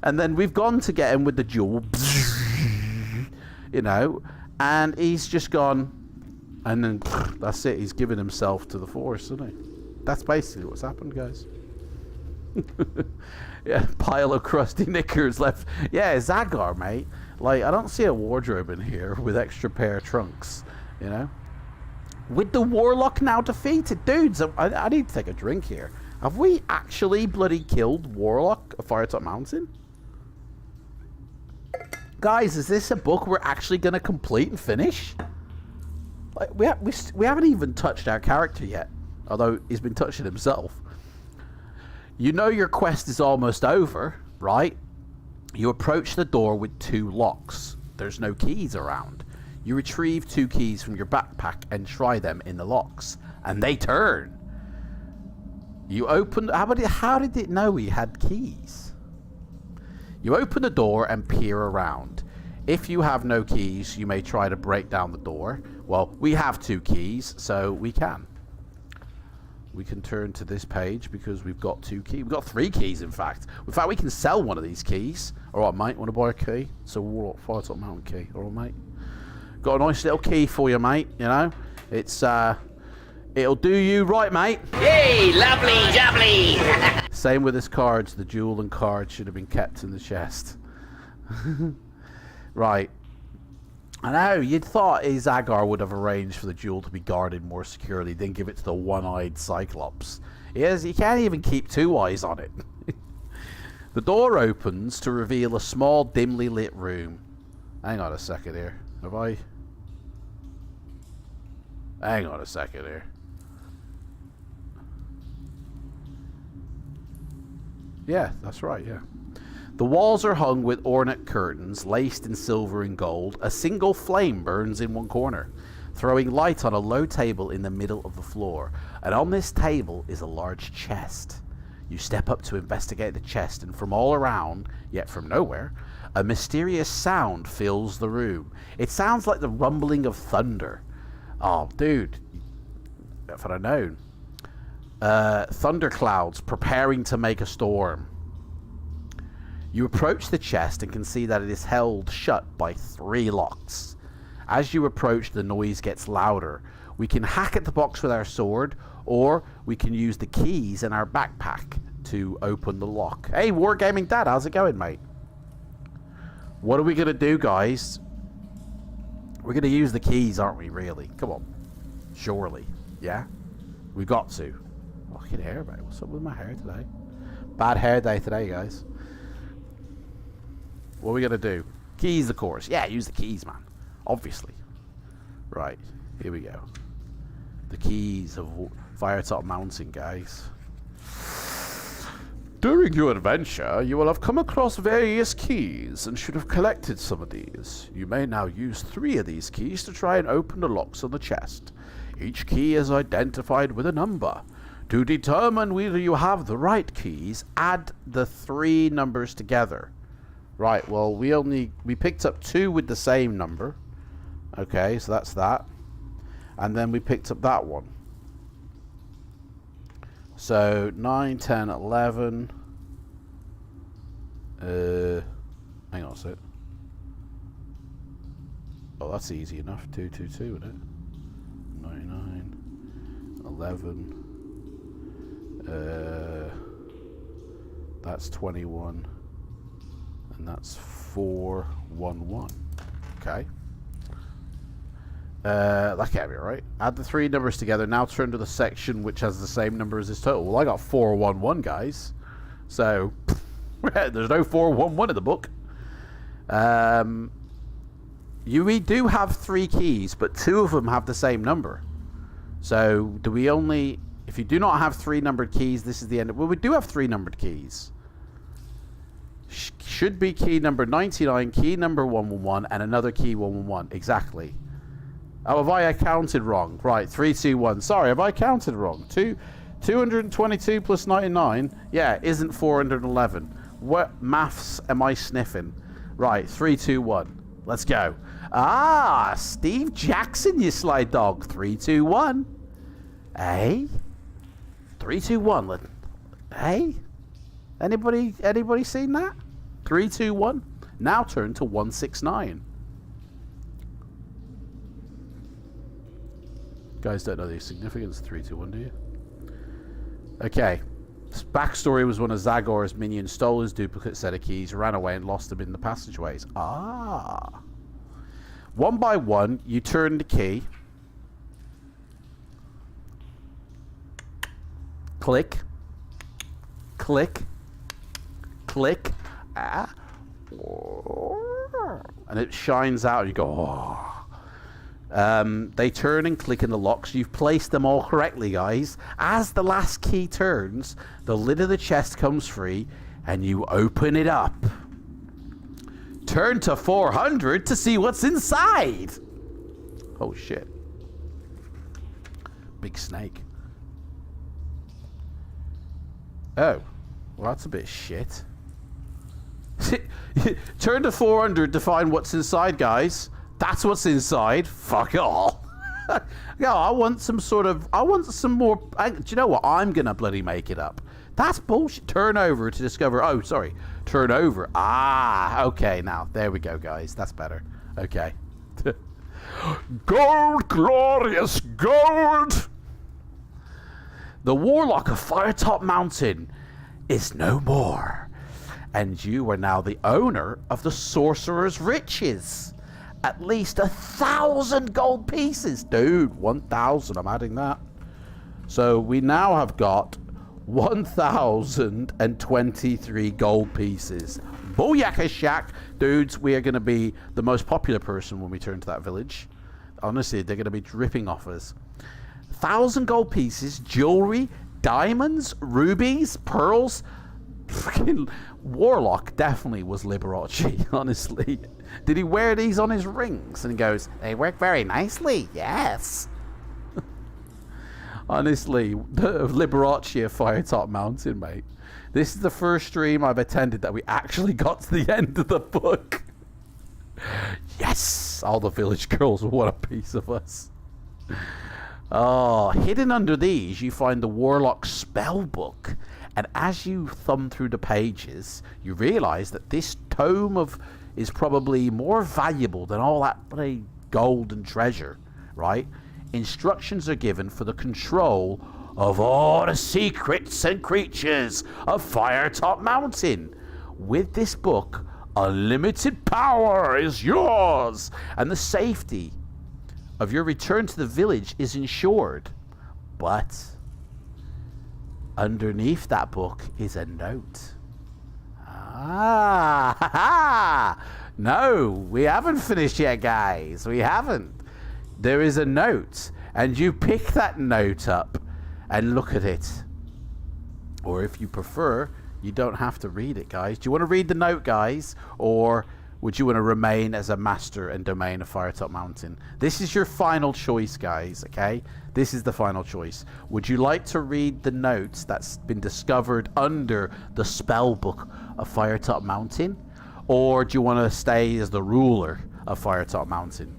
And then we've gone to get him with the jewel, you know, and he's just gone, and then that's it. He's given himself to the Force, isn't he? That's basically what's happened, guys. Yeah, pile of crusty knickers left. Yeah, Zagor, mate. Like, I don't see a wardrobe in here with extra pair of trunks, you know. With the Warlock now defeated, dudes, I need to take a drink here. Have we actually bloody killed Warlock of Firetop Mountain? Guys, is this a book we're actually going to complete and finish? Like, we haven't even touched our character yet, although he's been touching himself. You know your quest is almost over, right? You approach the door with 2 locks. There's no keys around. You retrieve 2 keys from your backpack and try them in the locks, and they turn. You open... How did it know we had keys? You open the door and peer around. If you have no keys, you may try to break down the door. Well, we have 2 keys, so we can. We can turn to this page because we've got 2 keys. We've got 3 keys, in fact. In fact, we can sell one of these keys. All right, mate, want to buy a key? It's a Warlock Firetop Mountain key. All right, mate. Got a nice little key for you, mate. You know, it's it'll do you right, mate.
Yay, lovely, jubbly.
Same with his cards. The jewel and card should have been kept in the chest. Right. I know, you'd thought Zagor would have arranged for the jewel to be guarded more securely than give it to the one-eyed Cyclops. He can't even keep 2 eyes on it. The door opens to reveal a small, dimly lit room. Hang on a second here. Have I... Hang on a second here. Yeah, that's right, yeah. The walls are hung with ornate curtains, laced in silver and gold. A single flame burns in one corner, throwing light on a low table in the middle of the floor. And on this table is a large chest. You step up to investigate the chest, and from all around, yet from nowhere, a mysterious sound fills the room. It sounds like the rumbling of thunder. Oh, dude. If I'd have known. Thunderclouds preparing to make a storm. You approach the chest and can see that it is held shut by 3 locks. As you approach, the noise gets louder. We can hack at the box with our sword, or we can use the keys in our backpack to open the lock. Hey, Wargaming Dad, how's it going, mate? What are we going to do, guys? We're going to use the keys, aren't we, really? Come on. Surely. Yeah? We got to. Fucking hair, mate. What's up with my hair today? Bad hair day today, guys. What are we going to do? Keys, of course. Yeah, use the keys, man. Obviously. Right. Here we go. The keys of Firetop Mountain, guys. During your adventure, you will have come across various keys and should have collected some of these. You may now use 3 of these keys to try and open the locks on the chest. Each key is identified with a number. To determine whether you have the right keys, add the 3 numbers together. Right, well, we picked up 2 with the same number. Okay, so that's that. And then we picked up that one. So 9, 10, 11. Hang on a sec. Oh, that's easy enough. 2, 2, 2, isn't it? 99, 11. That's 21. And that's 4, 1, 1. Okay. That can't be right. Add the 3 numbers together. Now turn to the section which has the same number as this total. Well, I got 411, guys. So there's no 411 in the book. We do have 3 keys, but 2 of them have the same number. So do we only? If you do not have 3 numbered keys, this is the end. Well, we do have 3 numbered keys. Should be key number 99, key number 111, and another key 111. Exactly. Oh, have I counted wrong? Right, 3, 2, 1. Sorry, have I counted wrong? 222 plus 99, yeah, isn't 411. What maths am I sniffing? Right, 3, 2, 1. Let's go. Ah, Steve Jackson, you sly dog. 3, 2, 1. Hey? 3, 2, 1. Hey? Anybody seen that? 3, 2, 1. Now turn to 169. Guys don't know the significance of 3, 2, 1, do you? Okay. This backstory was one of Zagor's minions stole his duplicate set of keys, ran away, and lost them in the passageways. Ah. One by one, you turn the key. Click. Click. Click. Ah. And it shines out, and you go, oh. They turn and click in the locks. You've placed them all correctly, guys. As the last key turns, the lid of the chest comes free, and you open it up. Turn to 400 to see what's inside. Oh, shit. Big snake. Oh. Well, that's a bit shit. Turn to 400 to find what's inside, guys. That's what's inside. Fuck all. No, I want some more. Do you know what? I'm gonna bloody make it up. That's bullshit. Turn over to discover. Oh, sorry. Turn over. Ah, okay. Now, there we go, guys. That's better. Okay. Gold, glorious gold. The Warlock of Firetop Mountain is no more, and you are now the owner of the Sorcerer's Riches. At least 1,000 gold pieces. Dude, 1,000. I'm adding that. So we now have got 1,023 gold pieces. Booyaka shack. Dudes, we are going to be the most popular person when we turn to that village. Honestly, they're going to be dripping off us. 1,000 gold pieces, jewelry, diamonds, rubies, pearls. Freaking Warlock definitely was Liberace, honestly. Did he wear these on his rings? And he goes, they work very nicely, yes. Honestly, the Liberace of Firetop Mountain, mate. This is the first stream I've attended that we actually got to the end of the book. Yes! All the village girls want a piece of us. Oh, hidden under these, you find the Warlock spell book. And as you thumb through the pages, you realize that this tome is probably more valuable than all that bloody gold and treasure, right? Instructions are given for the control of all the secrets and creatures of Firetop Mountain. With this book, unlimited power is yours, and the safety of your return to the village is ensured. But underneath that book is a note. No, we haven't finished yet, guys. We haven't. There is a note, and you pick that note up and look at it. Or if you prefer, you don't have to read it, guys. Do you want to read the note, guys? Or would you want to remain as a master and domain of Firetop Mountain? This is your final choice, guys, okay? This is the final choice. Would you like to read the notes that's been discovered under the spell book of Firetop Mountain? Or do you want to stay as the ruler of Firetop Mountain?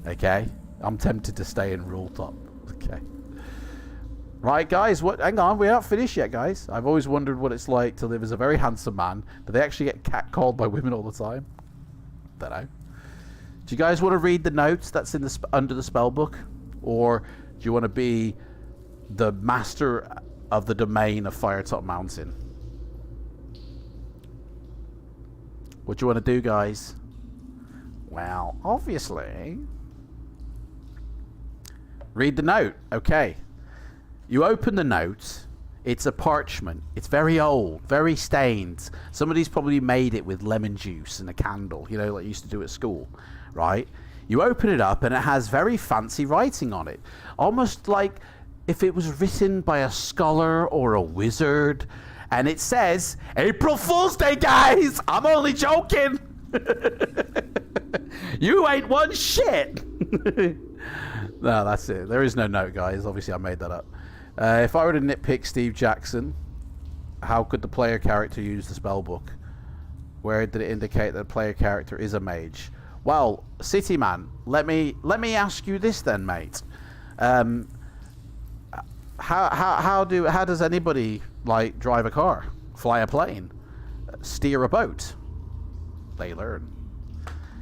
Okay? I'm tempted to stay in rule top. Okay. Right, guys, hang on, we're not finished yet, guys. I've always wondered what it's like to live as a very handsome man. Do they actually get catcalled by women all the time? Don't know. Do you guys want to read the notes that's in the under the spell book? Or do you want to be the master of the domain of Firetop Mountain? What do you want to do, guys? Well, obviously... Read the note. Okay. You open the note. It's a parchment. It's very old, very stained. Somebody's probably made it with lemon juice and a candle, you know, like you used to do at school, right? You open it up and it has very fancy writing on it. Almost like if it was written by a scholar or a wizard. And it says, April Fool's Day, guys! I'm only joking! You ain't one shit! No, that's it. There is no note, guys. Obviously, I made that up. If I were to nitpick Steve Jackson, how could the player character use the spellbook? Where did it indicate that the player character is a mage? Well, City Man, let me ask you this then, mate. How does anybody like drive a car, fly a plane, steer a boat? They learn.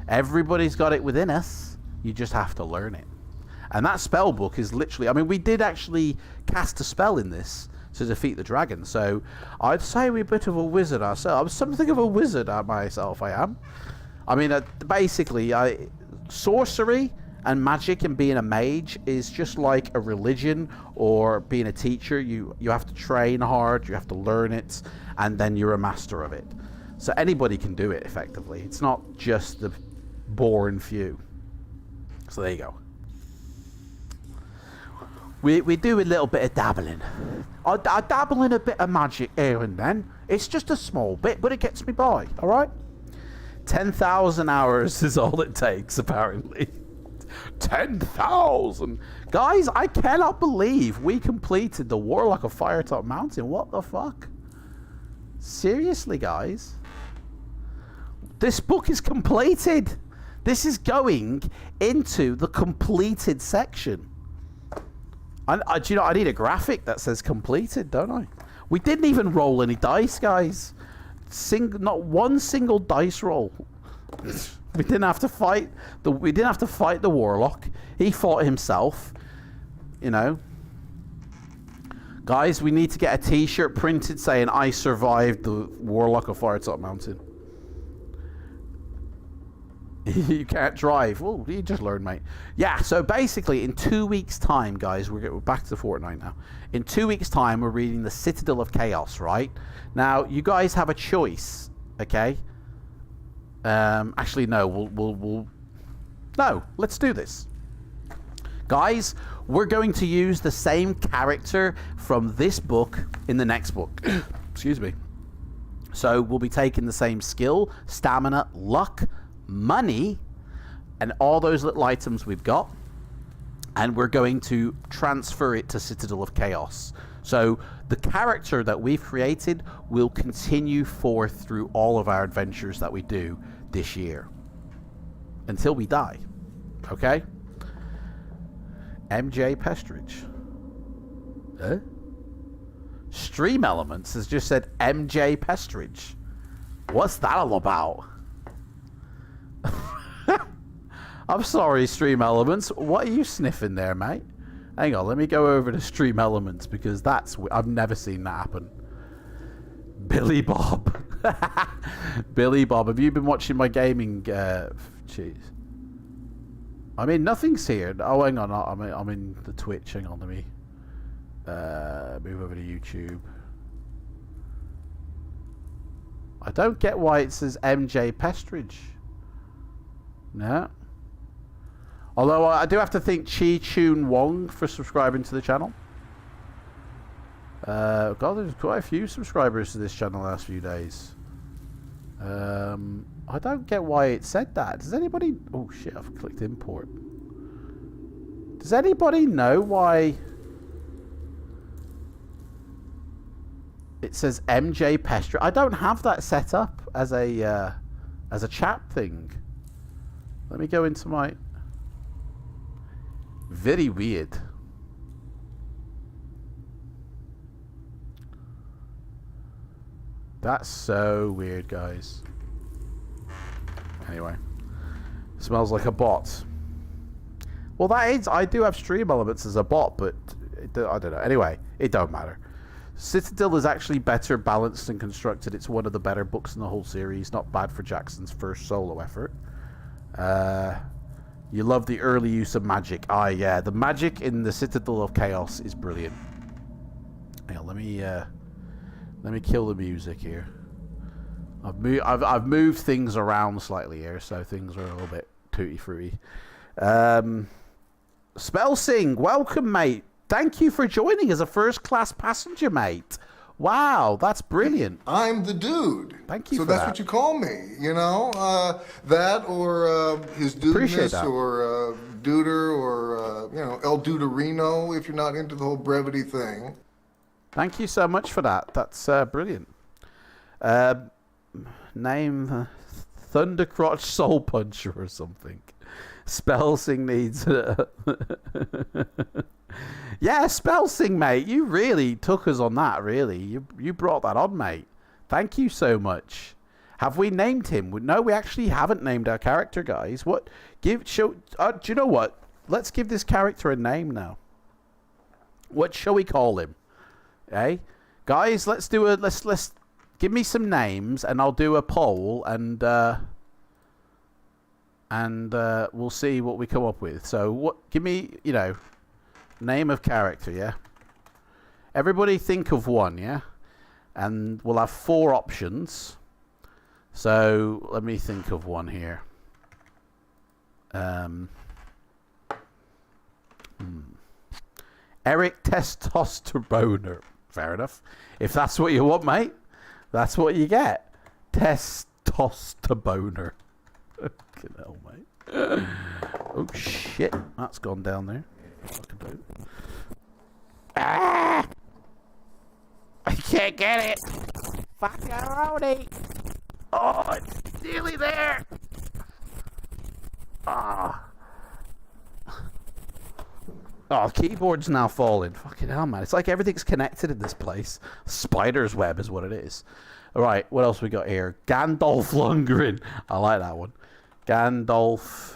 Everybody's got it within us. You just have to learn it. And that spell book is literally... I mean, we did actually cast a spell in this to defeat the dragon. So I'd say we're a bit of a wizard ourselves. I'm something of a wizard myself, I am. I mean, basically, sorcery and magic and being a mage is just like a religion or being a teacher. You have to train hard, you have to learn it, and then you're a master of it. So anybody can do it, effectively. It's not just the born few. So there you go. We do a little bit of dabbling. I dabble in a bit of magic here and then. It's just a small bit, but it gets me by, alright? 10,000 hours is all it takes, apparently. 10,000! Guys, I cannot believe we completed the Warlock of Firetop Mountain. What the fuck? Seriously, guys? This book is completed! This is going into the completed section. Do you know, I need a graphic that says completed, don't I? We didn't even roll any dice, guys. Not one single dice roll. We didn't have to fight the warlock. He fought himself. You know. Guys, we need to get a t-shirt printed saying I survived the Warlock of Firetop Mountain. You can't drive. Well, you just learned, mate. Yeah, so basically in 2 weeks' time, guys, we're back to Fortnite now. In 2 weeks' time, we're reading the Citadel of Chaos, right? Now, you guys have a choice, okay? Actually, no, no, let's do this. Guys, we're going to use the same character from this book in the next book. Excuse me. So we'll be taking the same skill, stamina, luck, money, and all those little items we've got, and we're going to transfer it to Citadel of Chaos. So the character that we've created will continue forth through all of our adventures that we do this year until we die. Okay? MJ Pestridge. Stream Elements has just said MJ Pestridge. What's that all about? I'm sorry, Stream Elements. What are you sniffing there, mate? Hang on, let me go over to Stream Elements because I've never seen that happen. Billy Bob. Billy Bob, have you been watching my gaming? Jeez. I mean, nothing's here. Oh, hang on, I'm in the Twitch. Hang on, let me move over to YouTube. I don't get why it says MJ Pestridge. No. Although I do have to thank Chi Chun Wong for subscribing to the channel. God, there's quite a few subscribers to this channel the last few days. I don't get why it said that. Does anybody... Oh shit, I've clicked import. Does anybody know why it says MJ Pestridge? I don't have that set up as a chat thing. Let me go into my... Very weird. That's so weird, guys. Anyway. Smells like a bot. Well, that is... I do have Stream Elements as a bot, but... I don't know. Anyway, it don't matter. Citadel is actually better balanced and constructed. It's one of the better books in the whole series. Not bad for Jackson's first solo effort. You love the early use of magic. Ah, yeah. The magic in the Citadel of Chaos is brilliant. Hang on, let me kill the music here. I've moved things around slightly here, so things are a little bit tutti fruity. Spellsing, welcome, mate. Thank you for joining as a first-class passenger, mate. Wow, that's brilliant.
I'm the dude.
Thank you
so
for
that's
that.
what you call me, you know? That or his dudeness or Duder or, you know, El Duderino if you're not into the whole brevity thing.
Thank you so much for that. That's brilliant. Name Thundercrotch Soul Puncher or something. Spellsing needs... Yeah, Spellsing, mate. You really took us on that, really. You brought that on, mate. Thank you so much. Have we named him? No, we actually haven't named our character, guys. What? Do you know what? Let's give this character a name now. What shall we call him? Eh? Guys, let's give me some names and I'll do a poll and we'll see what we come up with. So give me, you know, name of character, yeah? Everybody think of one, yeah? And we'll have 4 options. So let me think of one here. Eric Testosteroner. Fair enough. If that's what you want, mate, that's what you get. Testosteroner. Fucking hell, mate. Oh shit, that's gone down there.
Ah! I can't get it. Fucking roadie. Oh, it's nearly there.
Oh, the keyboard's now falling. Fucking hell, man. It's like everything's connected in this place. Spider's web is what it is. Alright, what else we got here? Gandalf Lundgren. I like that one. Gandalf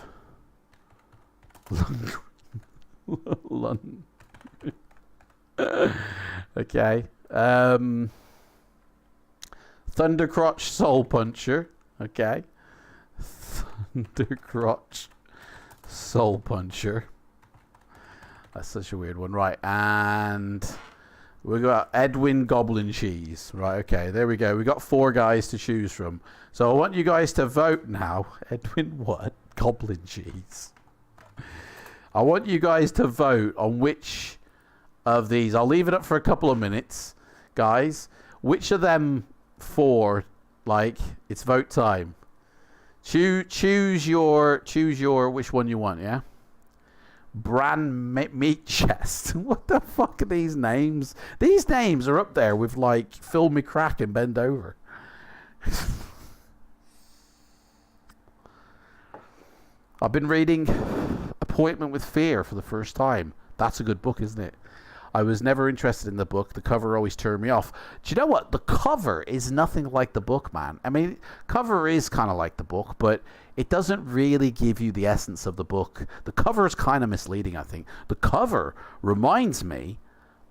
Lundgren. Okay. Thundercrotch Soul Puncher. Okay. Thundercrotch Soul Puncher. That's such a weird one. Right, and we got Edwin Goblin Cheese. Right, okay, there we go. We got 4 guys to choose from. So I want you guys to vote now. Edwin what? Goblin Cheese. I want you guys to vote on which of these. I'll leave it up for a couple of minutes, guys. Which of them 4, like, it's vote time. Choose your which one you want, yeah? Bran Meat Chest. What the fuck are these names? These names are up there with like Phil McCrack and Bend Over. I've been reading Appointment with Fear for the first time. That's a good book, isn't it? I was never interested in the book. The cover always turned me off. Do you know what? The cover is nothing like the book, man. I mean, cover is kind of like the book, but it doesn't really give you the essence of the book. The cover is kind of misleading, I think. The cover reminds me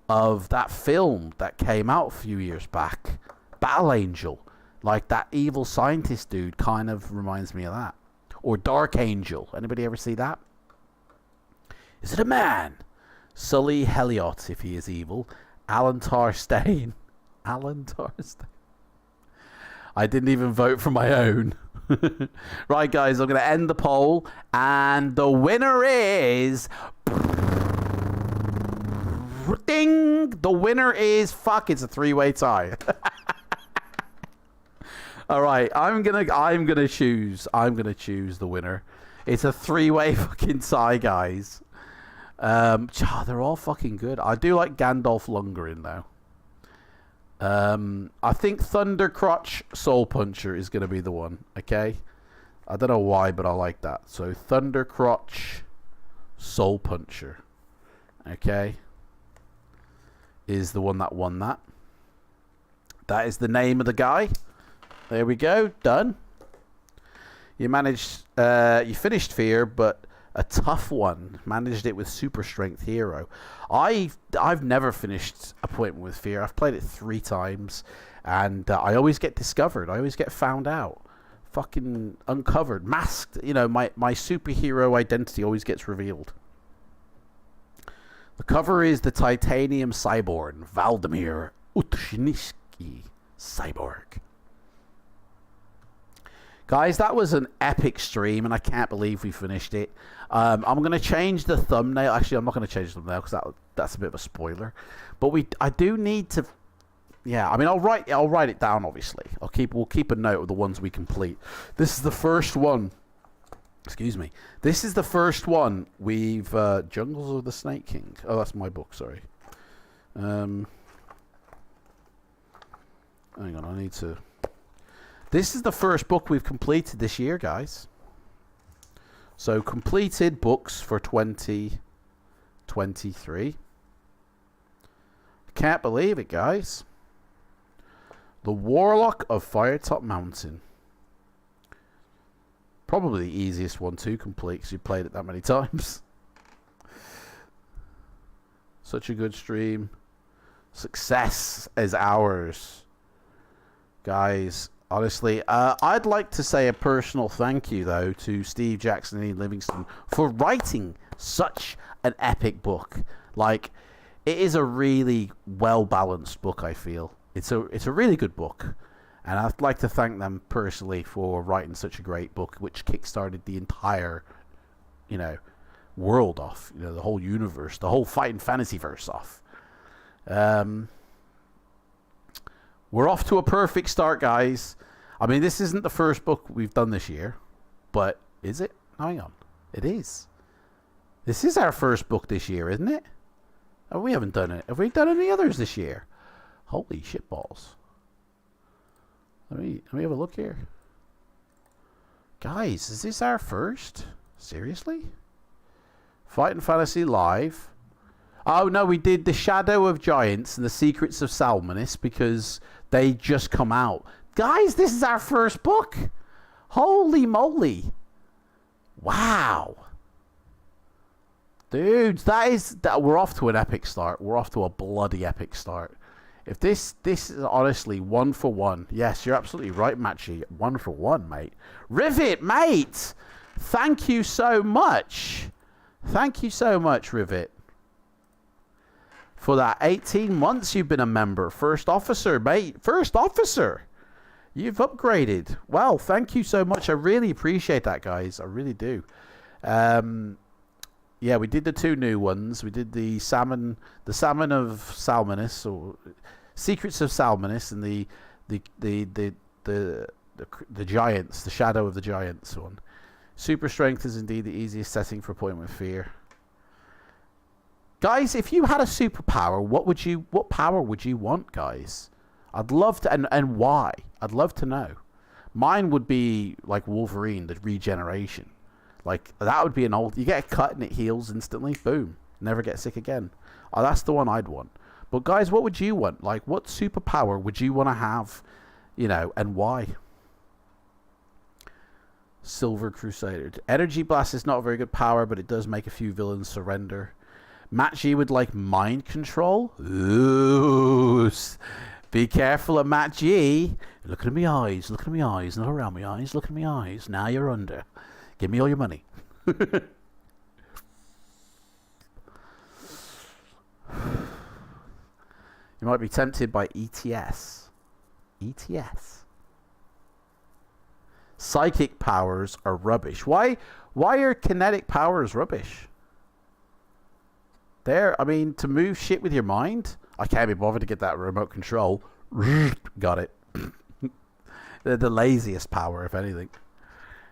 of that film that came out a few years back, Battle Angel. Like, that evil scientist dude kind of reminds me of that. Or Dark Angel. Anybody ever see that? Is it a man? Sully Heliot, if he is evil. Alan Tarstein. Alan Tarstein. I didn't even vote for my own. Right, guys, I'm going to end the poll. And the winner is... Ding! The winner is... Fuck, it's a three-way tie. All right, I'm gonna choose the winner. It's a three-way fucking tie, guys. They're all fucking good. I do like Gandalf Lundgren though. I think Thundercrotch Soul Puncher is gonna be the one. Okay, I don't know why, but I like that. So Thundercrotch Soul Puncher, okay, is the one that won that. That is the name of the guy. There we go. Done. You managed. You finished Fear, but a tough one. Managed it with Super Strength Hero. I've never finished Appointment with Fear. I've played it 3 times, and I always get discovered. I always get found out. Fucking uncovered, masked. You know, my superhero identity always gets revealed. The cover is the Titanium Cyborg, Valdemir Utshnisky Cyborg. Guys, that was an epic stream, and I can't believe we finished it. I'm going to change the thumbnail. Actually, I'm not going to change the thumbnail because that's a bit of a spoiler. But I do need to. Yeah, I mean, I'll write it down. Obviously, we'll keep a note of the ones we complete. This is the first one. Excuse me. This is the first one we've Jungles of the Snake King. Oh, that's my book. Sorry. Hang on, I need to. This is the first book we've completed this year, guys. So, completed books for 2023. Can't believe it, guys. The Warlock of Firetop Mountain. Probably the easiest one to complete because you played it that many times. Such a good stream. Success is ours. Guys, honestly, I'd like to say a personal thank you, though, to Steve Jackson and Ian Livingston for writing such an epic book. Like, it is a really well-balanced book, I feel. It's a really good book. And I'd like to thank them personally for writing such a great book, which kickstarted the entire, world off. The whole universe, the whole Fighting Fantasyverse off. We're off to a perfect start, guys. I mean, this isn't the first book we've done this year, but is it? Hang on. It is. This is our first book this year, isn't it? Oh, we haven't done it. Have we done any others this year? Holy shitballs. Let me have a look here. Guys, is this our first? Seriously? Fighting Fantasy Live. Oh, no, we did The Shadow of Giants and The Secrets of Salmonis because they just come out. Guys, this is our first book. Holy moly. Wow. Dudes, we're off to an epic start. We're off to a bloody epic start. If this is honestly 1 for 1. Yes, you're absolutely right, Matchy. 1 for 1, mate. Rivet, mate. Thank you so much. Thank you so much, Rivet. For that 18 months you've been a member. First officer, mate. First officer. You've upgraded. Well, thank you so much. I really appreciate that, guys. I really do. Yeah, we did the 2 new ones. We did the Salmon of Salmonis, or Secrets of Salmonis, and the Giants, the Shadow of the Giants one. Super Strength is indeed the easiest setting for Appointment with Fear. Guys, if you had a superpower, what power would you want, guys? I'd love to, and why? I'd love to know. Mine would be like Wolverine, the regeneration. Like, that would be you get a cut and it heals instantly. Boom. Never get sick again. Oh, that's the one I'd want. But guys, what would you want? Like, what superpower would you want to have, you know, and why? Silver Crusader. Energy Blast is not a very good power, but it does make a few villains surrender. Matt G would like mind control. Ooh. Be careful of Matt G. Look at my eyes. Look at my eyes. Not around my eyes. Look at my eyes. Now you're under. Give me all your money. You might be tempted by ETS. ETS. Psychic powers are rubbish. Why are kinetic powers rubbish? I mean, to move shit with your mind, I can't be bothered to get that remote control. Got it. They're the laziest power, if anything.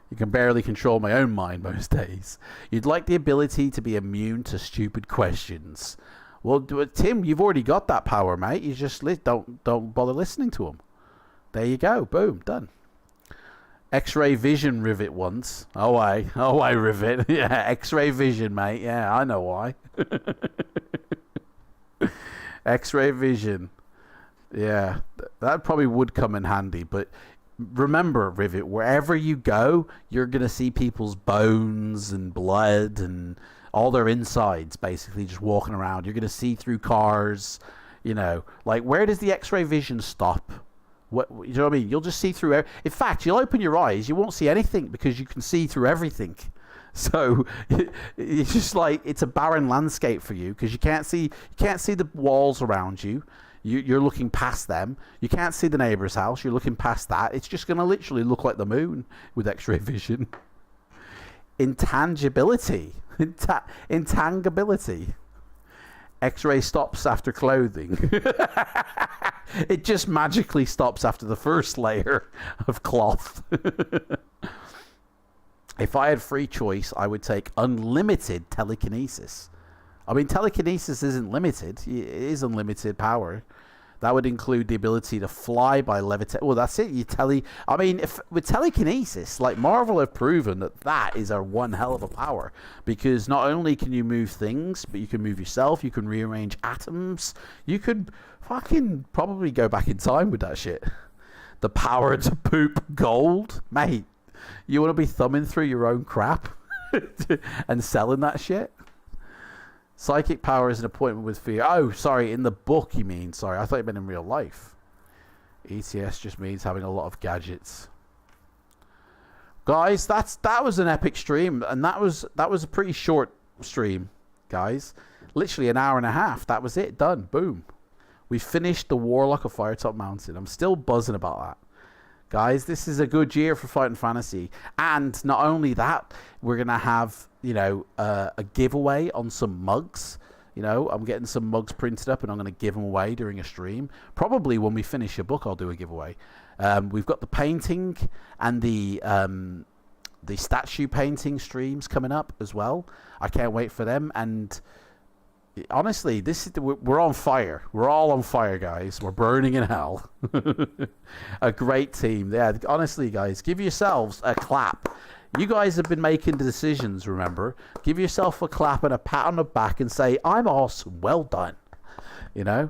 You can barely control my own mind most days. You'd like the ability to be immune to stupid questions. Well, Tim, you've already got that power, mate. You just don't bother listening to them. There you go. Boom. Done. X-ray vision Rivet once. Oh, I Rivet. Yeah, X-ray vision, mate. Yeah, I know why. X-ray vision. Yeah, that probably would come in handy. But remember, Rivet, wherever you go, you're going to see people's bones and blood and all their insides basically just walking around. You're going to see through cars, you know. Like, where does the X-ray vision stop? What, you know what I mean? You'll just see through. In fact, you'll open your eyes, you won't see anything because you can see through everything. So it's just like it's a barren landscape for you because you can't see the walls around you. You're looking past them. You can't see the neighbor's house. You're looking past that. It's just going to literally look like the moon with X-ray vision. Intangibility, intangability. X-ray stops after clothing. It just magically stops after the first layer of cloth. If I had free choice, I would take unlimited telekinesis. I mean, telekinesis isn't limited. It is unlimited power. That would include the ability to fly by levitate. Well, that's it. I mean, with telekinesis, like Marvel have proven that is a one hell of a power. Because not only can you move things, but you can move yourself. You can rearrange atoms. You could fucking probably go back in time with that shit. The power to poop gold. Mate, you want to be thumbing through your own crap and selling that shit? Psychic power is an appointment with fear. Oh, sorry, in the book you mean. Sorry, I thought you meant in real life. ETS just means having a lot of gadgets. Guys, that was an epic stream, and that was a pretty short stream, guys. Literally an hour and a half. That was it. Done. Boom. We finished the Warlock of Firetop Mountain. I'm still buzzing about that. Guys, this is a good year for Fighting Fantasy. And not only that, we're going to have, you know, a giveaway on some mugs. You know, I'm getting some mugs printed up and I'm going to give them away during a stream. Probably when we finish a book, I'll do a giveaway. We've got the painting and the statue painting streams coming up as well. I can't wait for them. And honestly, we're on fire. We're all on fire, guys. We're burning in hell. A great team. Yeah, honestly, guys, give yourselves a clap. You guys have been making the decisions, remember? Give yourself a clap and a pat on the back and say, I'm awesome. Well done. You know?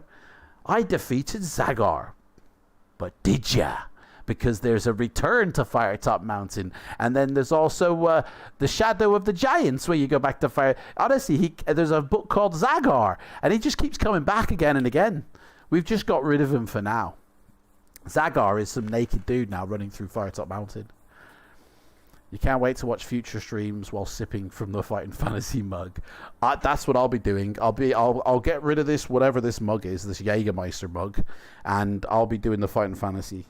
I defeated Zagar. But did ya? Because there's a return to Firetop Mountain. And then there's also the Shadow of the Giants, where you go back to Fire. Honestly, there's a book called Zagar, and he just keeps coming back again and again. We've just got rid of him for now. Zagar is some naked dude now running through Firetop Mountain. You can't wait to watch future streams while sipping from the Fighting Fantasy mug. That's what I'll be doing. I'll get rid of this, whatever this mug is, this Jägermeister mug, and I'll be doing the Fighting Fantasy.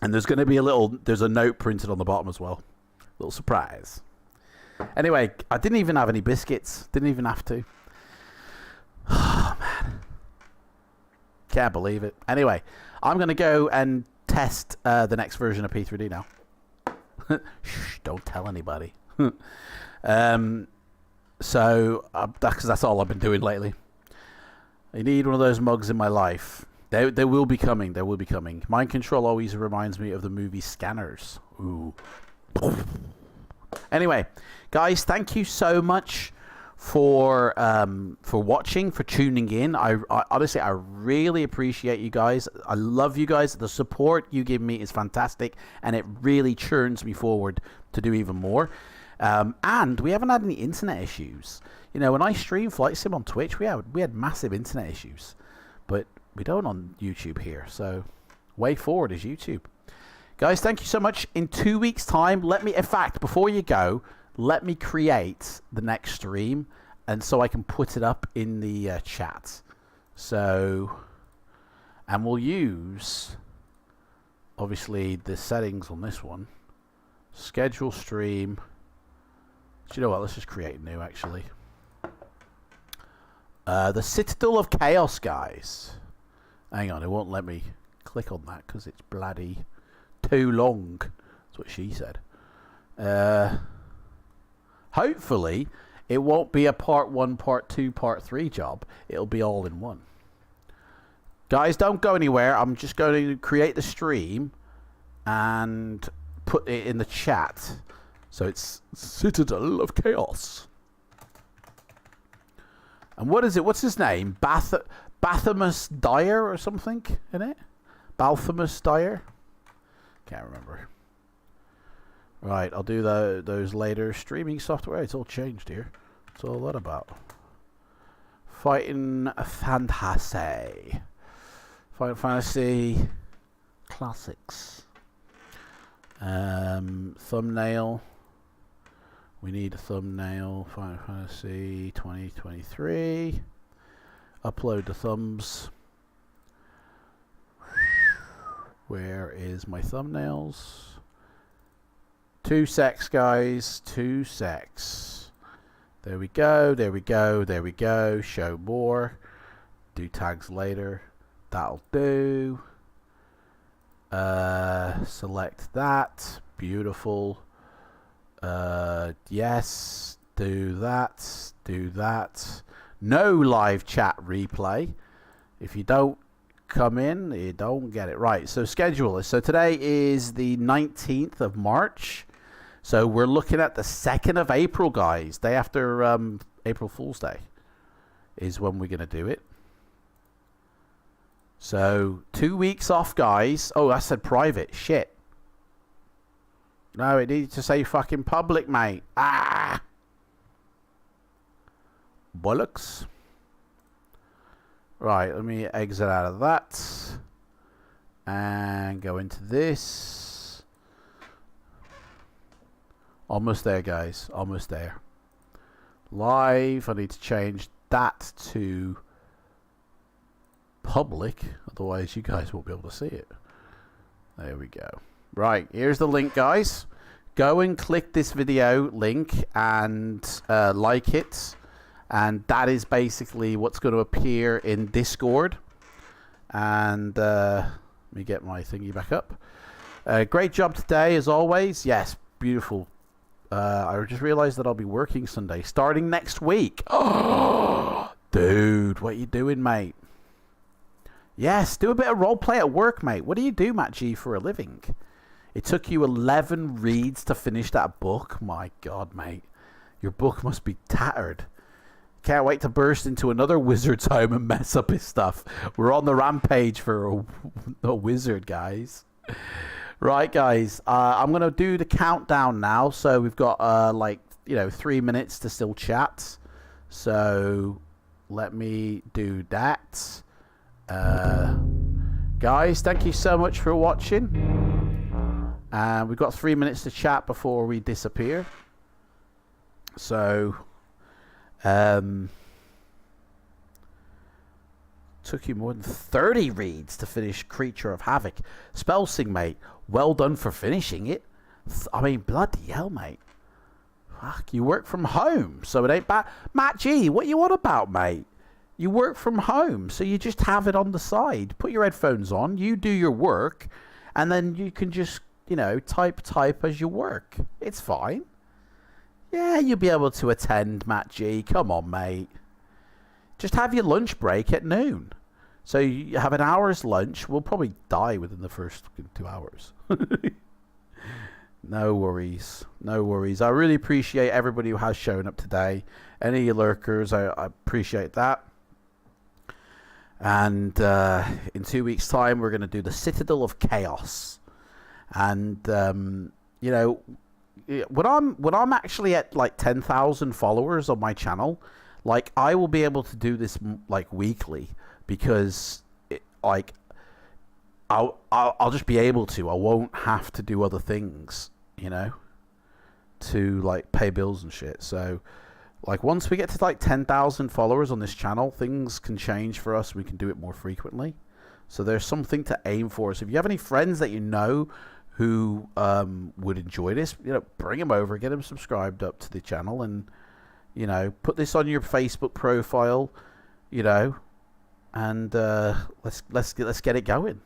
And there's going to be there's a note printed on the bottom as well. Little surprise. Anyway, I didn't even have any biscuits. Didn't even have to. Oh, man. Can't believe it. Anyway, I'm going to go and test the next version of P3D now. Shh, don't tell anybody. So, because that's all I've been doing lately. I need one of those mugs in my life. They will be coming. They will be coming. Mind control always reminds me of the movie Scanners. Ooh. Anyway, guys, thank you so much for watching, for tuning in. I honestly, I really appreciate you guys. I love you guys. The support you give me is fantastic, and it really churns me forward to do even more. And we haven't had any internet issues. You know, when I stream Flight Sim on Twitch, we had massive internet issues, but we don't on YouTube here. So way forward is YouTube. Guys, thank you so much. In 2 weeks' time, in fact, before you go, let me create the next stream, and so I can put it up in the chat. So, and we'll use, obviously, the settings on this one. Schedule stream. Do you know what? Let's just create a new, actually. The Citadel of Chaos, guys. Hang on, it won't let me click on that because it's bloody too long. That's what she said. Hopefully, it won't be a part 1, part 2, part 3 job. It'll be all in one. Guys, don't go anywhere. I'm just going to create the stream and put it in the chat. So it's Citadel of Chaos. And what is it? What's his name? Bathamus Dyer or something in it? Balthamus Dyer? Can't remember. Right, I'll do those later. Streaming software, it's all changed here. What's all that about? Fighting Fantasy. Fighting Fantasy Classics. Thumbnail. We need a thumbnail. Final Fantasy 2023. Upload the thumbs. Where is my thumbnails? 2 secs, guys. 2 secs. There we go. There we go. There we go. Show more. Do tags later. That'll do. Select that. Beautiful. Yes. Do that. Do that. No live chat replay. If you don't come in, you don't get it. Right, so schedule this. So today is the 19th of March. So we're looking at the 2nd of April, guys. Day after April Fool's Day is when we're going to do it. So 2 weeks off, guys. Oh, I said private. Shit. No, it needs to say fucking public, mate. Ah! Bollocks. Right, let me exit out of that. And go into this. Almost there, guys. Almost there. Live. I need to change that to public. Otherwise, you guys won't be able to see it. There we go. Right. Here's the link, guys. Go and click this video link and like it. And that is basically what's going to appear in Discord. And let me get my thingy back up. Great job today, as always. Yes, beautiful. I just realized that I'll be working Sunday starting next week. Oh, dude, what are you doing, mate? Yes, do a bit of roleplay at work, mate. What do you do, Matt G, for a living? It took you 11 reads to finish that book. My God, mate. Your book must be tattered. Can't wait to burst into another wizard's home and mess up his stuff. We're on the rampage for a wizard, guys. Right, guys, I'm going to do the countdown now. So we've got, 3 minutes to still chat. So let me do that. Guys, thank you so much for watching. And we've got 3 minutes to chat before we disappear. So, took you more than 30 reads to finish Creature of Havoc. Spellsing, mate. Well done for finishing it. I mean, bloody hell, mate. Fuck, you work from home, so it ain't bad. Matt G, what you on about, mate? You work from home, so you just have it on the side. Put your headphones on, you do your work, and then you can just, type as you work. It's fine. Yeah, you'll be able to attend, Matt G. Come on, mate. Just have your lunch break at noon. So you have an hour's lunch. We'll probably die within the first 2 hours. No worries. No worries. I really appreciate everybody who has shown up today. Any lurkers, I appreciate that. And in 2 weeks' time, we're going to do the Citadel of Chaos. And, you know, when I'm actually at like 10,000 followers on my channel, like I will be able to do this like weekly, because like I'll just be able to. I won't have to do other things, you know, to like pay bills and shit. So like once we get to like 10,000 followers on this channel, things can change for us. We can do it more frequently. So there's something to aim for. So if you have any friends that you know who would enjoy this, you know, bring them over, get them subscribed up to the channel, and, you know, put this on your Facebook profile, you know, and let's get it going.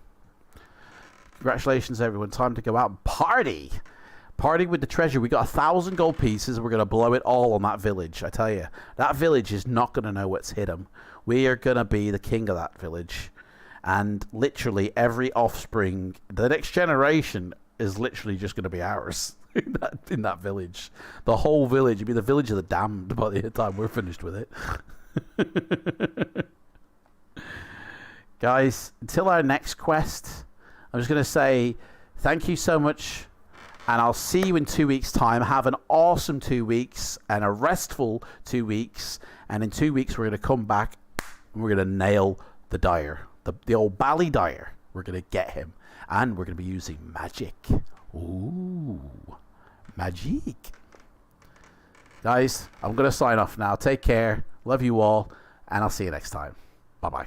Congratulations, everyone. Time to go out and party. Party with the treasure. We got 1,000 gold pieces. We're going to blow it all on that village. I tell you, that village is not going to know what's hit them. We are going to be the king of that village. And literally every offspring, the next generation is literally just going to be ours in that village. The whole village. It'll be the village of the damned by the time we're finished with it. Guys, until our next quest, I'm just going to say thank you so much, and I'll see you in 2 weeks' time. Have an awesome 2 weeks and a restful 2 weeks, and in 2 weeks we're going to come back and we're going to nail the Dyer, the old Bally Dyer. We're going to get him, and we're going to be using magic. Ooh, magic. Guys, I'm going to sign off now. Take care. Love you all, and I'll see you next time. Bye-bye.